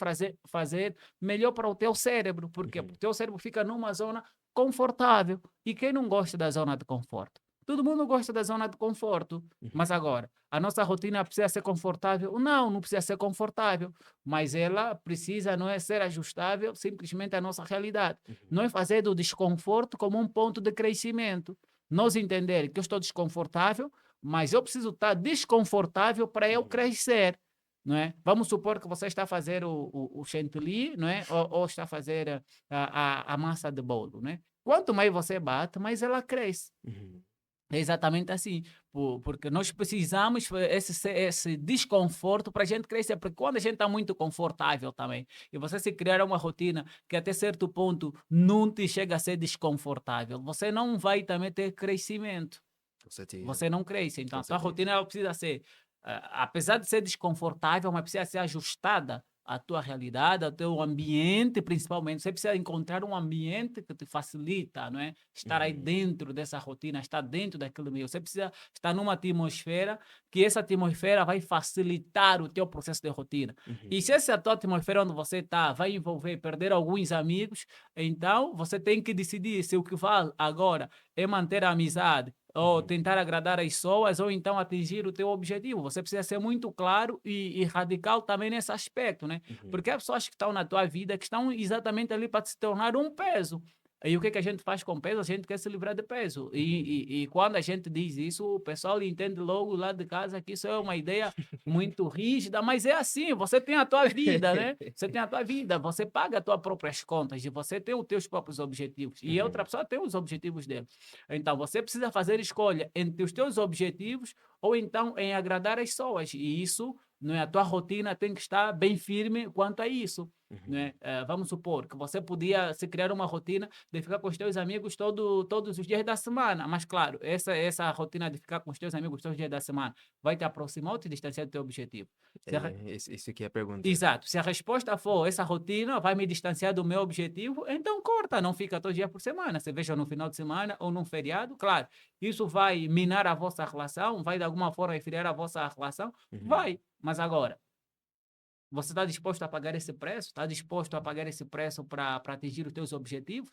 fazer, melhor para o teu cérebro, porque o teu cérebro fica numa zona confortável. E quem não gosta da zona de conforto? Todo mundo gosta da zona de conforto, mas agora, a nossa rotina precisa ser confortável? Não, não precisa ser confortável, mas ela precisa, não é, ser ajustável simplesmente à nossa realidade. Não é fazer do desconforto como um ponto de crescimento. Nós entender que eu estou desconfortável, mas eu preciso estar desconfortável para eu crescer. Não é? Vamos supor que você está a fazer o chantilly, não é? Ou está a fazer a massa de bolo, né? Quanto mais você bate, mais ela cresce. É exatamente assim, porque nós precisamos esse desconforto para a gente crescer, porque quando a gente está muito confortável também, e você se criar uma rotina que até certo ponto não te chega a ser desconfortável, você não vai também ter crescimento, Com certeza, você não cresce. Então, com a tua certeza. rotina ela precisa ser, apesar de ser desconfortável, mas precisa ser ajustada à tua realidade, ao teu ambiente, principalmente. Você precisa encontrar um ambiente que te facilita, não é? Estar aí Uhum. dentro dessa rotina, estar dentro daquele meio. Você precisa estar numa atmosfera que essa atmosfera vai facilitar o teu processo de rotina. E se essa tua atmosfera onde você está vai envolver perder alguns amigos, então você tem que decidir se o que vale agora é manter a amizade ou tentar agradar as pessoas, ou então atingir o teu objetivo. Você precisa ser muito claro e radical também nesse aspecto, né? Porque há pessoas que estão na tua vida que estão exatamente ali para se tornar um peso. E o que, que a gente faz com peso? A gente quer se livrar de peso. E quando a gente diz isso, o pessoal entende logo lá de casa que isso é uma ideia muito rígida, mas é assim, você tem a tua vida, né? Você tem a tua vida, você paga as tuas próprias contas e você tem os teus próprios objetivos. E a outra pessoa tem os objetivos dele. Então, você precisa fazer escolha entre os teus objetivos ou então em agradar as pessoas. E isso, não é? A tua rotina tem que estar bem firme quanto a isso. Né? Vamos supor que você podia se criar uma rotina de ficar com os teus amigos todos os dias da semana, mas claro, essa rotina de ficar com os teus amigos todos os dias da semana vai te aproximar ou te distanciar do teu objetivo. Se a re- Isso aqui é a pergunta. Exato. Se a resposta for essa rotina vai me distanciar do meu objetivo, então corta, não fica todos os dias por semana. Você veja no final de semana ou num feriado, claro. Isso vai minar a vossa relação, vai de alguma forma esfriar a vossa relação? Vai. Mas agora, você está disposto a pagar esse preço? Está disposto a pagar esse preço para atingir os teus objetivos?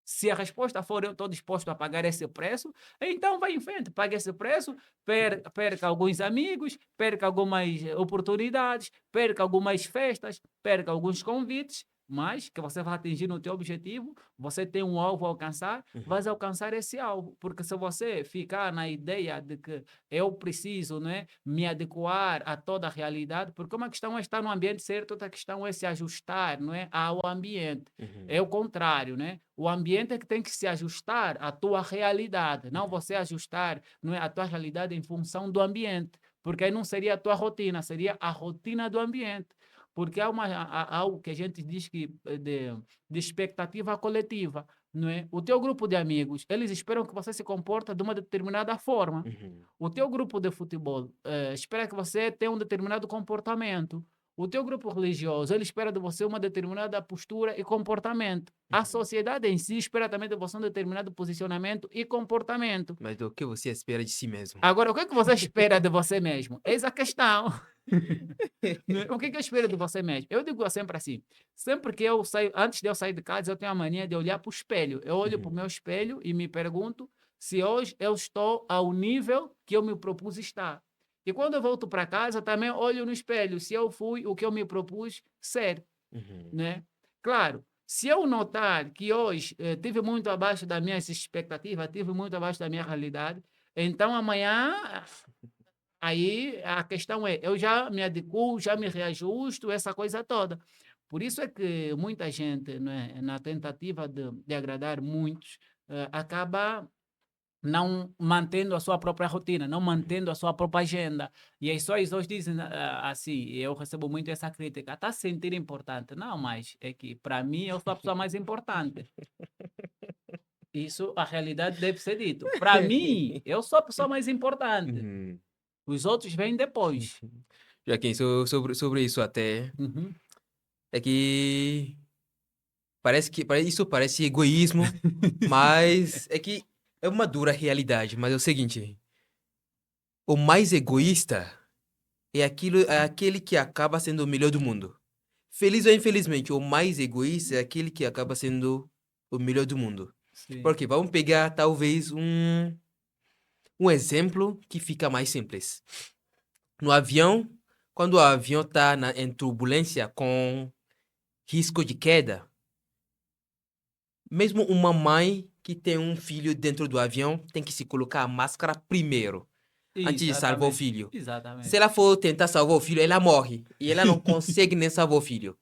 Se a resposta for eu estou disposto a pagar esse preço, então vai em frente, pague esse preço, perca alguns amigos, perca algumas oportunidades, perca algumas festas, perca alguns convites, mas que você vai atingir no teu objetivo, você tem um alvo a alcançar, vai alcançar esse alvo, porque se você ficar na ideia de que eu preciso, né, me adequar a toda a realidade, porque uma questão é estar no ambiente certo, outra questão é se ajustar, não é, ao ambiente. É o contrário, né? O ambiente é que tem que se ajustar à tua realidade, não você ajustar, não é, a tua realidade em função do ambiente, porque aí não seria a tua rotina, seria a rotina do ambiente. Porque há algo que a gente diz que de expectativa coletiva, não é? O teu grupo de amigos, eles esperam que você se comporte de uma determinada forma. O teu grupo de futebol espera que você tenha um determinado comportamento. O teu grupo religioso, ele espera de você uma determinada postura e comportamento. A sociedade em si espera também de você um determinado posicionamento e comportamento. Mas o que você espera de si mesmo? Agora, o que é que você espera de você mesmo? Eis a questão. Né? O que é que eu espero de você mesmo? Eu digo sempre assim, sempre que eu saio, antes de eu sair de casa, eu tenho a mania de olhar para o espelho. Eu olho para o meu espelho e me pergunto se hoje eu estou ao nível que eu me propus estar. E quando eu volto para casa, também olho no espelho se eu fui o que eu me propus ser, né? Claro, se eu notar que hoje tive muito abaixo das minhas expectativas, tive muito abaixo da minha realidade, então amanhã aí a questão é, eu já me adequo, já me reajusto, essa coisa toda. Por isso é que muita gente, né, na tentativa de agradar muitos, acaba não mantendo a sua própria rotina, não mantendo a sua própria agenda. E as pessoas hoje dizem assim, eu recebo muito essa crítica, está se sentir importante. Não, mas é que para mim eu sou a pessoa mais importante. Isso, a realidade deve ser dito. Para mim, eu sou a pessoa mais importante. Uhum. Os outros vêm depois. Joaquim, sobre isso até, Uhum. é que isso parece egoísmo, mas é que é uma dura realidade. Mas é o seguinte, o mais egoísta é aquele que acaba sendo o melhor do mundo. Feliz ou infelizmente, o mais egoísta é aquele que acaba sendo o melhor do mundo. Sim. Porque vamos pegar talvez Um exemplo que fica mais simples. No avião, quando o avião está em turbulência com risco de queda, mesmo uma mãe que tem um filho dentro do avião tem que se colocar a máscara primeiro, antes de salvar o Exatamente. filho. Exatamente. Se ela for tentar salvar o filho, ela morre. E ela não consegue nem salvar o filho.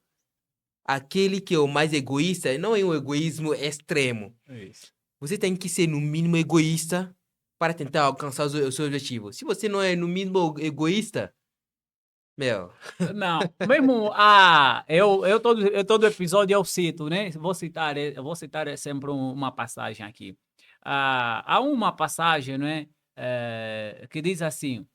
Aquele que é o mais egoísta não é um egoísmo extremo. Isso. Você tem que ser, no mínimo, egoísta para tentar alcançar o seu objetivo. Se você não é, no mínimo, egoísta, meu... Não, mesmo eu todo episódio eu cito, né? Eu vou citar sempre uma passagem aqui. Há uma passagem, né? Que diz assim: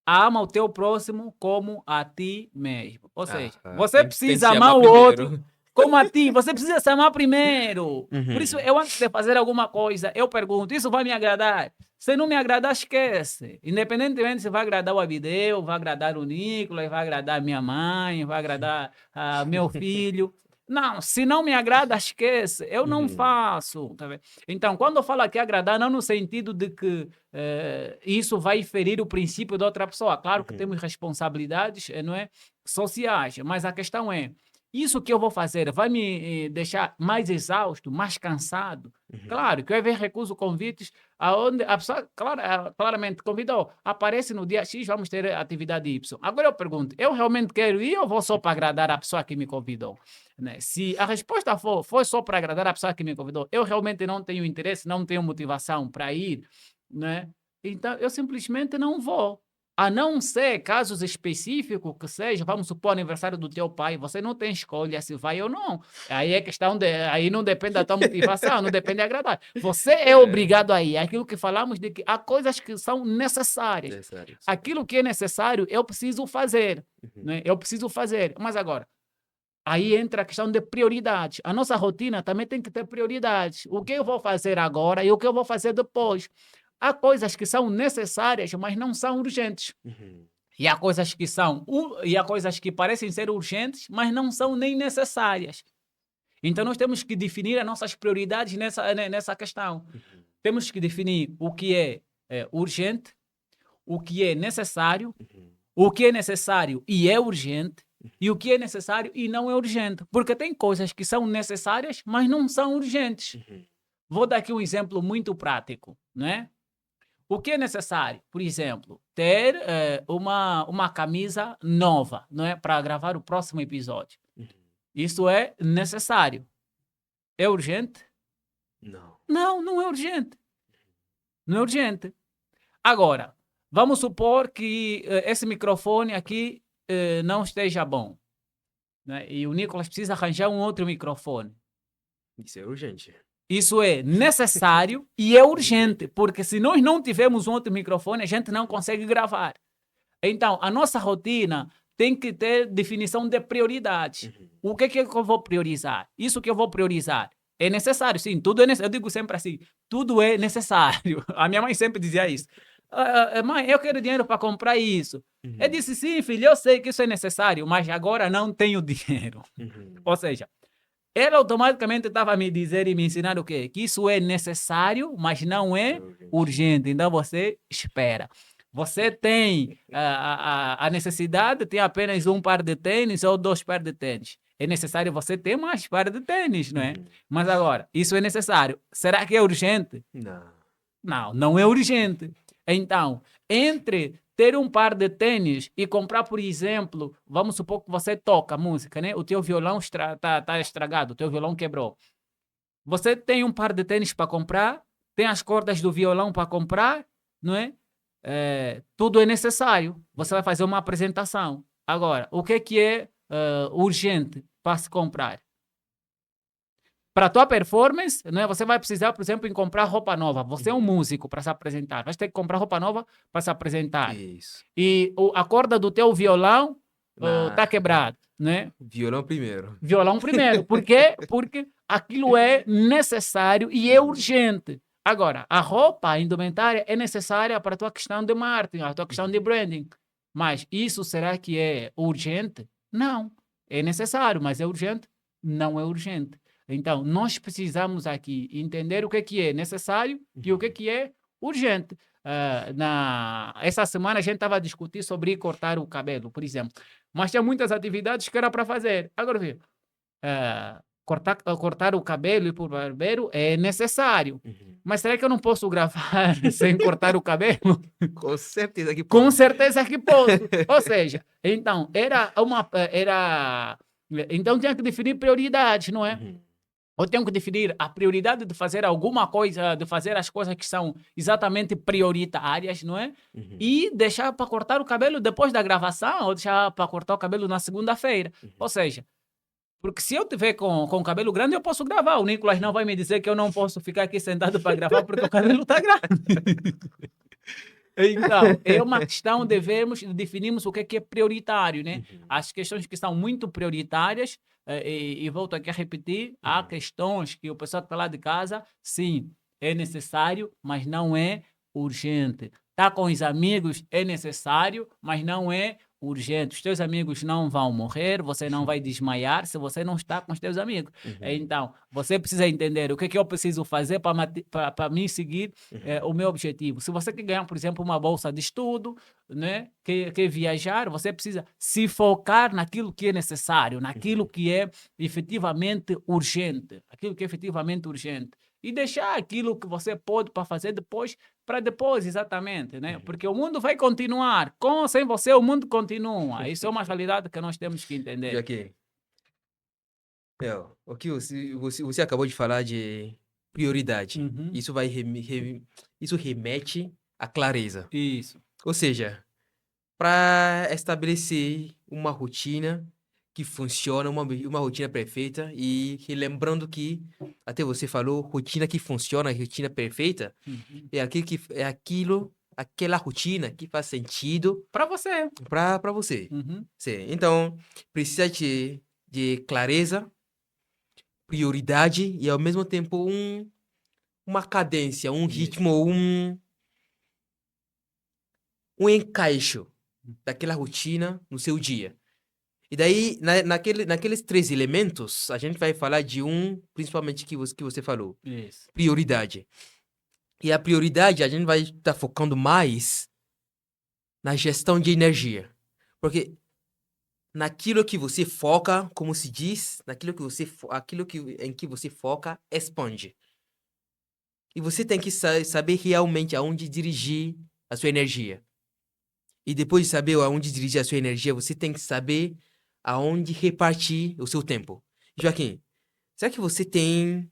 ama o teu próximo como a ti mesmo. Ou seja, você tem que precisa se amar amar o outro primeiro. como a ti, você precisa se amar primeiro. Por isso, Uhum. eu antes de fazer alguma coisa, eu pergunto, isso vai me agradar? Se não me agradar, esquece. Independentemente se vai agradar o Abideu, vai agradar o Nicolas, vai agradar minha mãe, vai agradar meu filho. Não, se não me agrada, esquece. Eu não Uhum. faço. Tá vendo? Então, quando eu falo aqui agradar, não no sentido de que isso vai ferir o princípio da outra pessoa. Claro que Uhum. temos responsabilidades, não é? Sociais, mas a questão é, isso que eu vou fazer vai me deixar mais exausto, mais cansado? Uhum. Claro que eu ver recuso convites aonde a pessoa claramente convidou, aparece no dia X, vamos ter atividade Y. Agora eu pergunto, eu realmente quero ir ou vou só para agradar a pessoa que me convidou? Né? Se a resposta foi só para agradar a pessoa que me convidou, eu realmente não tenho interesse, não tenho motivação para ir, né? Então eu simplesmente não vou. A não ser casos específicos que seja, vamos supor, aniversário do teu pai, você não tem escolha se vai ou não. Aí é questão de, aí não depende da tua motivação, não depende de agradar. Você é obrigado a ir. Aquilo que falamos de que há coisas que são necessárias. Necessários. Aquilo que é necessário, eu preciso fazer, Uhum. né? Eu preciso fazer. Mas agora, aí entra a questão de prioridades. A nossa rotina também tem que ter prioridades. O que eu vou fazer agora e o que eu vou fazer depois. Há coisas que são necessárias, mas não são urgentes. Uhum. E há coisas que e há coisas que parecem ser urgentes, mas não são nem necessárias. Então nós temos que definir as nossas prioridades nessa questão. Uhum. Temos que definir o que é urgente, o que é necessário, Uhum. o que é necessário e é urgente, e o que é necessário e não é urgente. Porque tem coisas que são necessárias, mas não são urgentes. Uhum. Vou dar aqui um exemplo muito prático, né? O que é necessário? Por exemplo, ter uma camisa nova, não é? Para gravar o próximo episódio. Uhum. Isso é necessário. É urgente? Não. Não, não é urgente. Não é urgente. Agora, vamos supor que esse microfone aqui não esteja bom, né? E o Nicolas precisa arranjar um outro microfone. Isso é urgente. Isso é necessário e é urgente, porque se nós não tivermos um outro microfone, a gente não consegue gravar. Então, a nossa rotina tem que ter definição de prioridades. Uhum. O que é que eu vou priorizar? Isso que eu vou priorizar é necessário, sim, tudo é necessário. Eu digo sempre assim, tudo é necessário. A minha mãe sempre dizia isso. Mãe, eu quero dinheiro para comprar isso. Uhum. Eu disse, sim, filho, eu sei que isso é necessário, mas agora não tenho dinheiro. Uhum. Ou seja, ela automaticamente estava a me dizer e me ensinar o quê? Que isso é necessário, mas não é urgente. Então você espera. Você tem a necessidade, tem apenas um par de tênis ou 2 pares de tênis. É necessário você ter mais par de tênis, não é? Uhum. Mas agora, isso é necessário. Será que é urgente? Não. Não, não é urgente. Então, entre ter um par de tênis e comprar, por exemplo, vamos supor que você toca música, né? O teu violão tá estragado, o teu violão quebrou. Você tem um par de tênis para comprar, tem as cordas do violão para comprar, não é? Tudo é necessário. Você vai fazer uma apresentação. Agora, o que é urgente para se comprar? Para a tua performance, né, você vai precisar, por exemplo, em comprar roupa nova. Você é um músico para se apresentar. Vai ter que comprar roupa nova para se apresentar. Isso. E a corda do teu violão Não. está quebrada, né? Violão primeiro. Violão primeiro. Por quê? Porque aquilo é necessário e é urgente. Agora, a roupa, a indumentária, é necessária para a tua questão de marketing, a tua questão de branding. Mas isso será que é urgente? Não. É necessário, mas é urgente? Não é urgente. Então, nós precisamos aqui entender o que é necessário e o que é urgente. Essa semana a gente estava a discutir sobre cortar o cabelo, por exemplo. Mas tinha muitas atividades que era para fazer. Agora, viu? Cortar o cabelo e ir para o barbeiro é necessário. Mas será que eu não posso gravar sem cortar o cabelo? Com certeza que Com pode. certeza que posso. Ou seja, então, então tinha que definir prioridades, não é? Eu tenho que definir a prioridade de fazer alguma coisa, de fazer as coisas que são exatamente prioritárias, não é? E deixar para cortar o cabelo depois da gravação, ou deixar para cortar o cabelo na segunda-feira. Ou seja, porque se eu tiver com o cabelo grande, eu posso gravar. O Nicolas não vai me dizer que eu não posso ficar aqui sentado para gravar porque o cabelo está grande. Então, é uma questão de definirmos o que é prioritário, né? As questões que são muito prioritárias, e volto aqui a repetir, há questões que o pessoal que está lá de casa, sim, é necessário, mas não é urgente. Tá com os amigos é necessário, mas não é urgente. Os teus amigos não vão morrer, você não vai desmaiar se você não está com os teus amigos. Então, você precisa entender o que eu preciso fazer para mim seguir o meu objetivo. Se você quer ganhar, por exemplo, uma bolsa de estudo, né, quer viajar, você precisa se focar naquilo que é necessário, naquilo que é efetivamente urgente. Aquilo que é efetivamente urgente. E deixar aquilo que você pode para fazer depois, para depois, exatamente, né? Porque o mundo vai continuar. Com ou sem você, o mundo continua. Isso é uma realidade que nós temos que entender. Joaquim, o que você acabou de falar de prioridade. Isso isso remete à clareza. Isso. Ou seja, para estabelecer uma rotina que funciona, uma rotina perfeita, e lembrando que, até você falou, rotina que funciona, rotina perfeita, é aquela rotina que faz sentido para você. Para você. Sim. Então, precisa de clareza, prioridade e, ao mesmo tempo, uma cadência, um ritmo, um encaixe daquela rotina no seu dia. E daí, naqueles 3 elementos, a gente vai falar de principalmente, que você falou. Isso. Prioridade. E a prioridade, a gente vai estar focando mais na gestão de energia. Porque naquilo que você foca, como se diz, em que você foca, expande. E você tem que saber realmente aonde dirigir a sua energia. E depois de saber aonde dirigir a sua energia, você tem que saber aonde repartir o seu tempo. Joaquim, será que você tem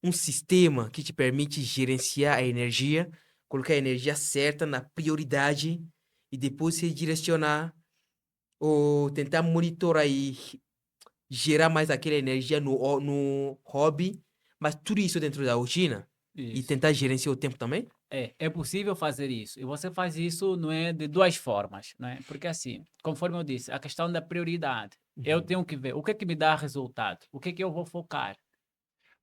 um sistema que te permite gerenciar a energia, colocar a energia certa na prioridade e depois redirecionar ou tentar monitorar e gerar mais aquela energia no hobby, mas tudo isso dentro da rotina? Isso. E tentar gerenciar o tempo também? É possível fazer isso. E você faz isso, não é, de 2 formas, não é? Porque assim, conforme eu disse, a questão da prioridade. Eu tenho que ver o que me dá resultado, o que eu vou focar.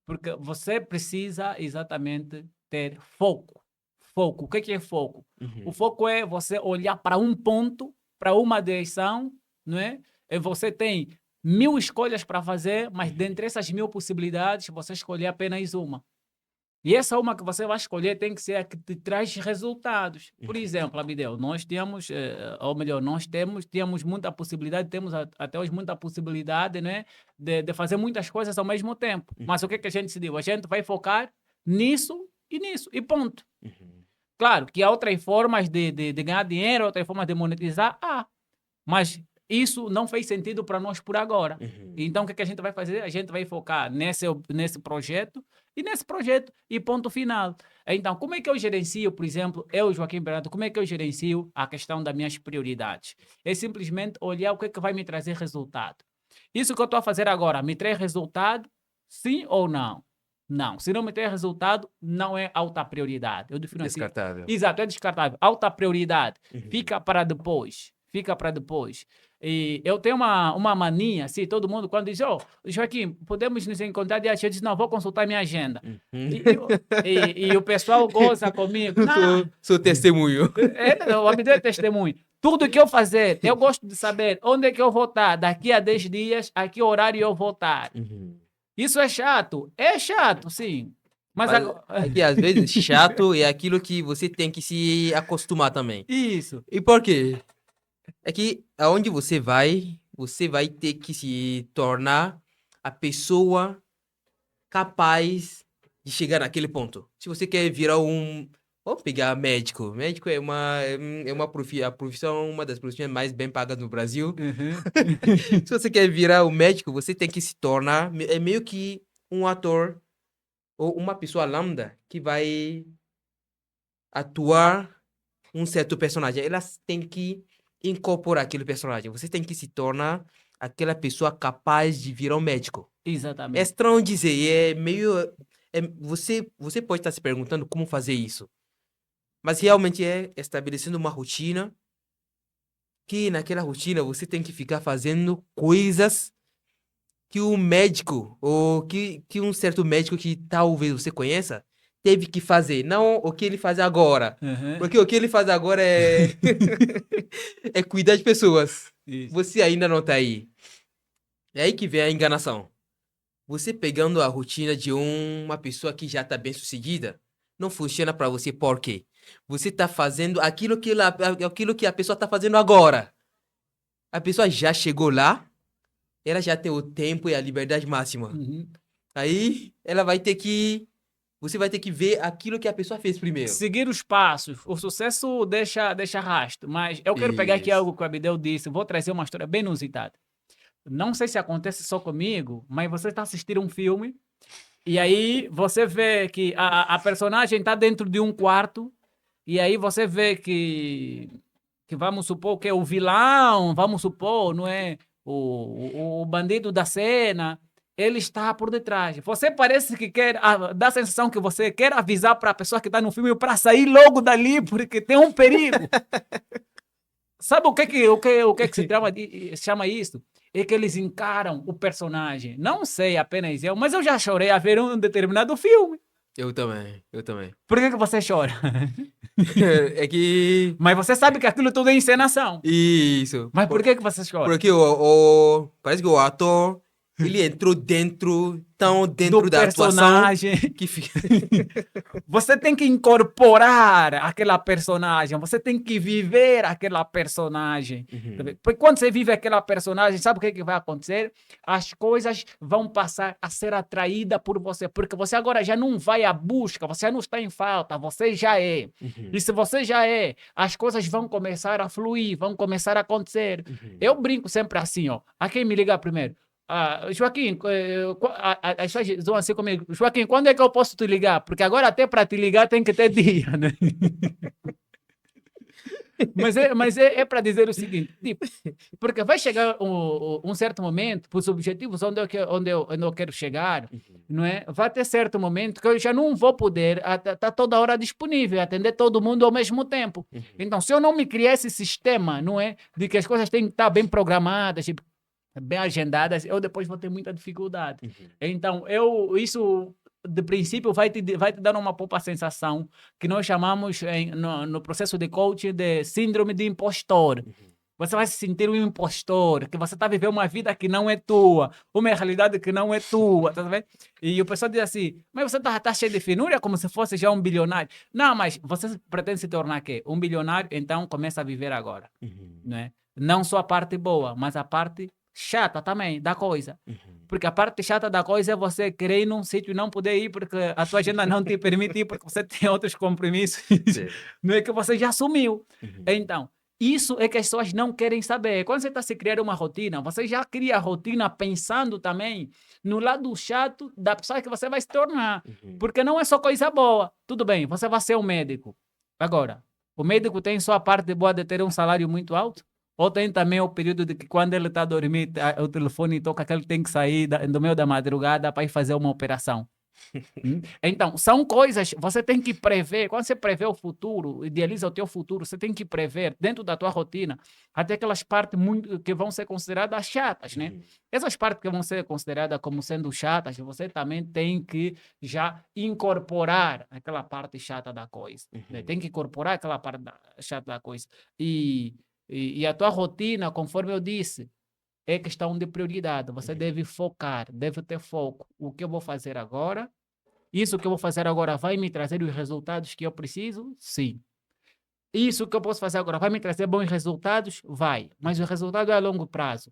Porque você precisa exatamente ter foco. Foco. O que é foco? O foco é você olhar para um ponto, para uma direção, não é? E você tem 1000 escolhas para fazer, mas dentre essas 1000 possibilidades, você escolher apenas uma. E essa uma que você vai escolher tem que ser a que te traz resultados. Por exemplo, Abidel, nós temos, ou melhor, temos muita possibilidade, temos até hoje muita possibilidade, né, de fazer muitas coisas ao mesmo tempo. Mas o que a gente decidiu? A gente vai focar nisso, e ponto. Claro que há outras formas de ganhar dinheiro, outras formas de monetizar, mas isso não fez sentido para nós por agora. Então, o que a gente vai fazer? A gente vai focar nesse projeto, e ponto final. Então, como é que eu gerencio, por exemplo, Joaquim Bernardo, como é que eu gerencio a questão das minhas prioridades? É simplesmente olhar o que vai me trazer resultado. Isso que eu estou a fazer agora, me traz resultado, sim ou não? Não. Se não me traz resultado, não é alta prioridade. Eu defino Descartável. assim. Exato, é descartável. Alta prioridade. Fica para depois. E eu tenho uma mania, assim, todo mundo quando diz, Joaquim, podemos nos encontrar dia X? Eu disse, não, vou consultar minha agenda. E o pessoal goza comigo. Sou testemunho. Eu me dê testemunho. Tudo que eu fazer, eu gosto de saber onde é que eu vou estar daqui a 10 dias, a que horário eu vou estar. Isso é chato? É chato, sim. Mas Mas agora... é que às vezes chato é aquilo que você tem que se acostumar também. Isso. E por quê? É que aonde você vai ter que se tornar a pessoa capaz de chegar naquele ponto. Se você quer virar um. Vamos pegar médico. Médico a profissão, uma das profissões mais bem pagas no Brasil. Uhum. Se você quer virar um médico, você tem que se tornar. É meio que um ator ou uma pessoa lambda que vai atuar um certo personagem. Elas têm que incorporar aquele personagem. Você tem que se tornar aquela pessoa capaz de virar um médico. É Exatamente. estranho dizer, é meio. Você pode estar se perguntando como fazer isso. Mas realmente é estabelecendo uma rotina que naquela rotina você tem que ficar fazendo coisas que o médico, ou que um certo médico que talvez você conheça, teve que fazer. Não o que ele faz agora. Uhum. Porque o que ele faz agora é, é cuidar de pessoas. Isso. Você ainda não tá aí. É aí que vem a enganação. Você pegando a rotina de uma pessoa que já tá bem sucedida, não funciona para você por quê? Você tá fazendo aquilo que a pessoa tá fazendo agora. A pessoa já chegou lá, ela já tem o tempo e a liberdade máxima. Uhum. Aí você vai ter que ver aquilo que a pessoa fez primeiro. Seguir os passos. O sucesso deixa rastro. Mas eu quero pegar aqui Isso. algo que o Abdel disse. Vou trazer uma história bem inusitada. Não sei se acontece só comigo, mas você está assistindo um filme e aí você vê que a personagem está dentro de um quarto e aí você vê que vamos supor que é o vilão, vamos supor, não é? O bandido da cena, ele está por detrás. Você parece que quer, dá a sensação que você quer avisar para a pessoa que está no filme para sair logo dali, porque tem um perigo. Sabe o que se chama isso? É que eles encaram o personagem. Não sei apenas eu, mas eu já chorei a ver um determinado filme. Eu também, eu também. Por que você chora? É que. Mas você sabe que aquilo tudo é encenação. Isso. Mas por que você chora? Porque parece que o ator, ele entrou tão Do dentro da atuação personagem. que fica. Você tem que incorporar aquela personagem, você tem que viver aquela personagem. Uhum. Porque quando você vive aquela personagem, sabe o que vai acontecer? As coisas vão passar a ser atraídas por você, porque você agora já não vai à busca, você já não está em falta, você já é. Uhum. E se você já é, as coisas vão começar a fluir, vão começar a acontecer. Uhum. Eu brinco sempre assim, ó. A quem me liga primeiro? Joaquim, as pessoas zoam assim comigo. Joaquim, quando é que eu posso te ligar? Porque agora até para te ligar tem que ter dia, né? Mas é para dizer o seguinte, tipo, porque vai chegar um certo momento, para os objetivos onde eu quero chegar, Uhum. não é? Vai ter certo momento que eu já não vou poder estar toda hora disponível, atender todo mundo ao mesmo tempo. Uhum. Então, se eu não me criar esse sistema, não é? De que as coisas têm que estar bem programadas, tipo, bem agendadas, eu depois vou ter muita dificuldade. Uhum. Então, isso de princípio vai te dar uma pouca sensação que nós chamamos no processo de coaching de síndrome de impostor. Uhum. Você vai se sentir um impostor, que você está vivendo uma vida que não é tua, uma realidade que não é tua, tá vendo? E o pessoal diz assim, mas você está cheio de finúria como se fosse já um bilionário. Não, mas você pretende se tornar quê? Um bilionário, então começa a viver agora, Uhum. né? Não só a parte boa, mas a parte chata também da coisa. Uhum. Porque a parte chata da coisa é você querer ir num sítio e não poder ir porque a sua agenda não te permite ir porque você tem outros compromissos. Sim. Não é que você já assumiu. Uhum. Então, isso é que as pessoas não querem saber. Quando você está se criando uma rotina, você já cria a rotina pensando também no lado chato da pessoa que você vai se tornar. Uhum. Porque não é só coisa boa. Tudo bem, você vai ser um médico. Agora, o médico tem só a parte boa de ter um salário muito alto? Ou tem também o período de que quando ele está a dormir, o telefone toca que ele tem que sair do meio da madrugada para ir fazer uma operação. Então, são coisas, você tem que prever, quando você prevê o futuro, idealiza o teu futuro, você tem que prever dentro da tua rotina até aquelas partes que vão ser consideradas chatas, né? Uhum. Essas partes que vão ser consideradas como sendo chatas, você também tem que já incorporar aquela parte chata da coisa, né? Uhum. Tem que incorporar aquela parte chata da coisa. E a tua rotina, conforme eu disse, é questão de prioridade. Você Uhum. deve focar, deve ter foco. O que eu vou fazer agora? Isso que eu vou fazer agora vai me trazer os resultados que eu preciso? Sim. Isso que eu posso fazer agora vai me trazer bons resultados? Vai. Mas o resultado é a longo prazo.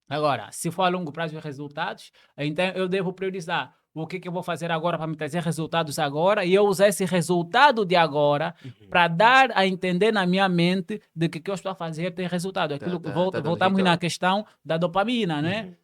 Agora, se for a longo prazo os resultados, então eu devo priorizar o que eu vou fazer agora para me trazer resultados agora e eu usar esse resultado de agora para dar a entender na minha mente de que o que eu estou a fazer tem resultado. Aquilo que Tá dando voltamos na retorno. questão da dopamina, né? Uhum.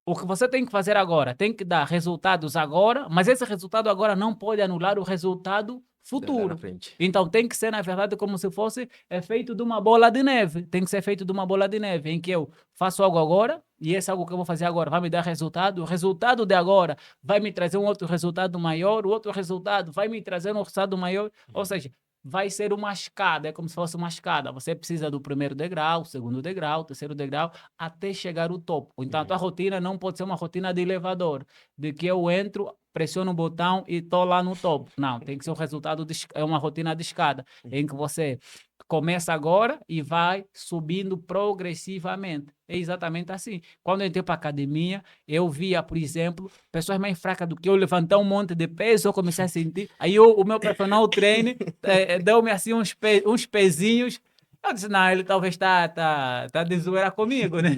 O que você tem que fazer agora tem que dar resultados agora, mas esse resultado agora não pode anular o resultado Lá na futuro. frente. Então tem que ser, na verdade, como se fosse feito de uma bola de neve. Tem que ser feito de uma bola de neve, em que eu faço algo agora, e esse algo que eu vou fazer agora vai me dar resultado. O resultado de agora vai me trazer um outro resultado maior, o outro resultado vai me trazer um resultado maior. Ou seja, vai ser uma escada, é como se fosse uma escada. Você precisa do primeiro degrau, segundo degrau, terceiro degrau, até chegar ao topo. Então, a tua rotina não pode ser uma rotina de elevador, de que eu entro, pressiono o botão e estou lá no topo. Não, tem que ser um resultado, é uma rotina de escada, em que você começa agora e vai subindo progressivamente. É exatamente assim. Quando eu entrei para a academia, eu via, por exemplo, pessoas mais fracas do que eu levantar um monte de peso, eu comecei a sentir. Aí o meu personal trainer deu-me assim uns pezinhos. Eu disse, não, ele talvez tá de zoeira comigo, né?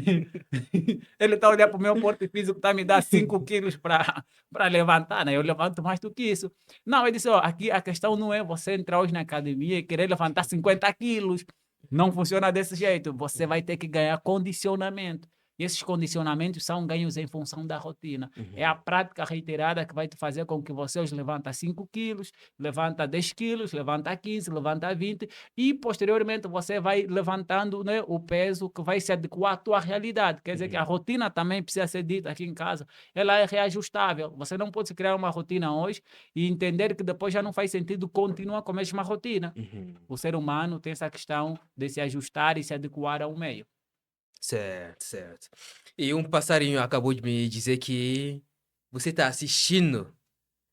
Ele está olhando para o meu porte físico, está me dando 5 quilos para levantar, né? Eu levanto mais do que isso. Não, ele disse, ó, aqui a questão não é você entrar hoje na academia e querer levantar 50 quilos. Não funciona desse jeito. Você vai ter que ganhar condicionamento. E esses condicionamentos são ganhos em função da rotina. É a prática reiterada que vai te fazer com que você hoje levanta 5 quilos, levanta 10 quilos, levanta 15, levanta 20 e posteriormente você vai levantando, né, o peso que vai se adequar à tua realidade. Quer dizer que a rotina também precisa ser dita aqui em casa. Ela é reajustável. Você não pode criar uma rotina hoje e entender que depois já não faz sentido continuar com a mesma rotina. Uhum. O ser humano tem essa questão de se ajustar e se adequar ao meio. Certo, certo. E um passarinho acabou de me dizer que você está assistindo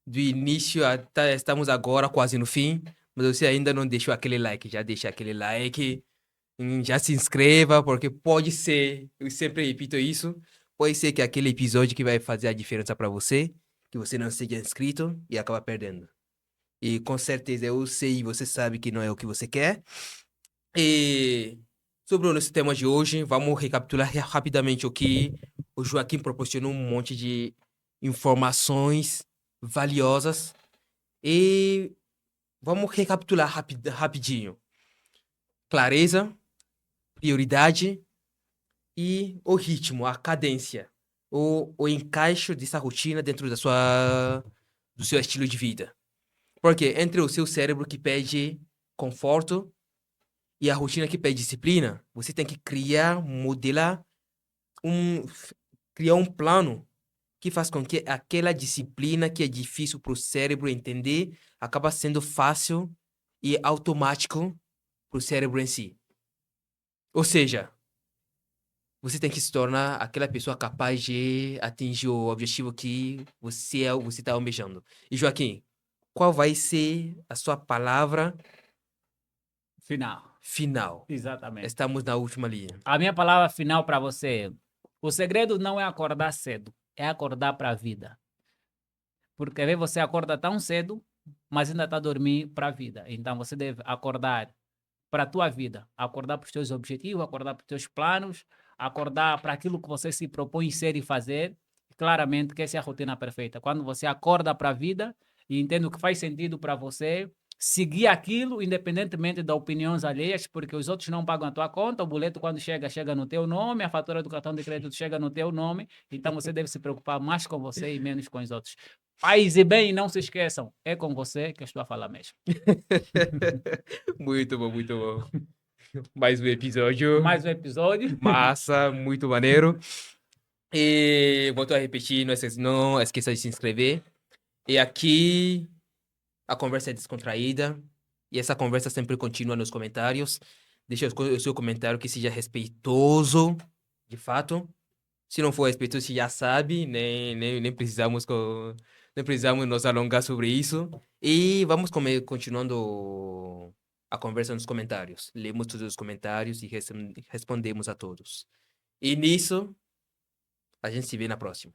do início até estamos agora quase no fim, mas você ainda não deixou aquele like. Já deixa aquele like, já se inscreva, porque pode ser, eu sempre repito isso, pode ser que aquele episódio que vai fazer a diferença para você, que você não seja inscrito e acaba perdendo. E com certeza eu sei, você sabe que não é o que você quer. E sobre o nosso tema de hoje, vamos recapitular rapidamente o que o Joaquim proporcionou um monte de informações valiosas. E vamos recapitular rapidinho. Clareza, prioridade e o ritmo, a cadência, o encaixe dessa rotina dentro do seu estilo de vida. Porque entre o seu cérebro que pede conforto e a rotina que pede disciplina, você tem que modelar, um, criar um plano que faz com que aquela disciplina que é difícil para o cérebro entender acaba sendo fácil e automático para o cérebro em si. Ou seja, você tem que se tornar aquela pessoa capaz de atingir o objetivo que você está almejando. E Joaquim, qual vai ser a sua palavra Final. final? Exatamente. Estamos na última linha. A minha palavra final para você: o segredo não é acordar cedo, é acordar para a vida. Porque às vezes você acorda tão cedo, mas ainda está a dormir para a vida. Então você deve acordar para a tua vida, acordar para os teus objetivos, acordar para os teus planos, acordar para aquilo que você se propõe ser e fazer. Claramente que essa é a rotina perfeita. Quando você acorda para a vida e entende o que faz sentido para você, seguir aquilo, independentemente das opiniões alheias, porque os outros não pagam a tua conta, o boleto quando chega, chega no teu nome, a fatura do cartão de crédito chega no teu nome, então você deve se preocupar mais com você e menos com os outros. Paz e bem, não se esqueçam, é com você que eu estou a falar mesmo. Muito bom, muito bom. Mais um episódio. Mais um episódio. Massa, muito maneiro. E volto a repetir, não esqueça de se inscrever. E aqui a conversa é descontraída. E essa conversa sempre continua nos comentários. Deixa o seu comentário que seja respeitoso, de fato. Se não for respeitoso, você já sabe, nem precisamos nem precisamos nos alongar sobre isso. E vamos continuando a conversa nos comentários. Lemos todos os comentários e respondemos a todos. E nisso, a gente se vê na próxima.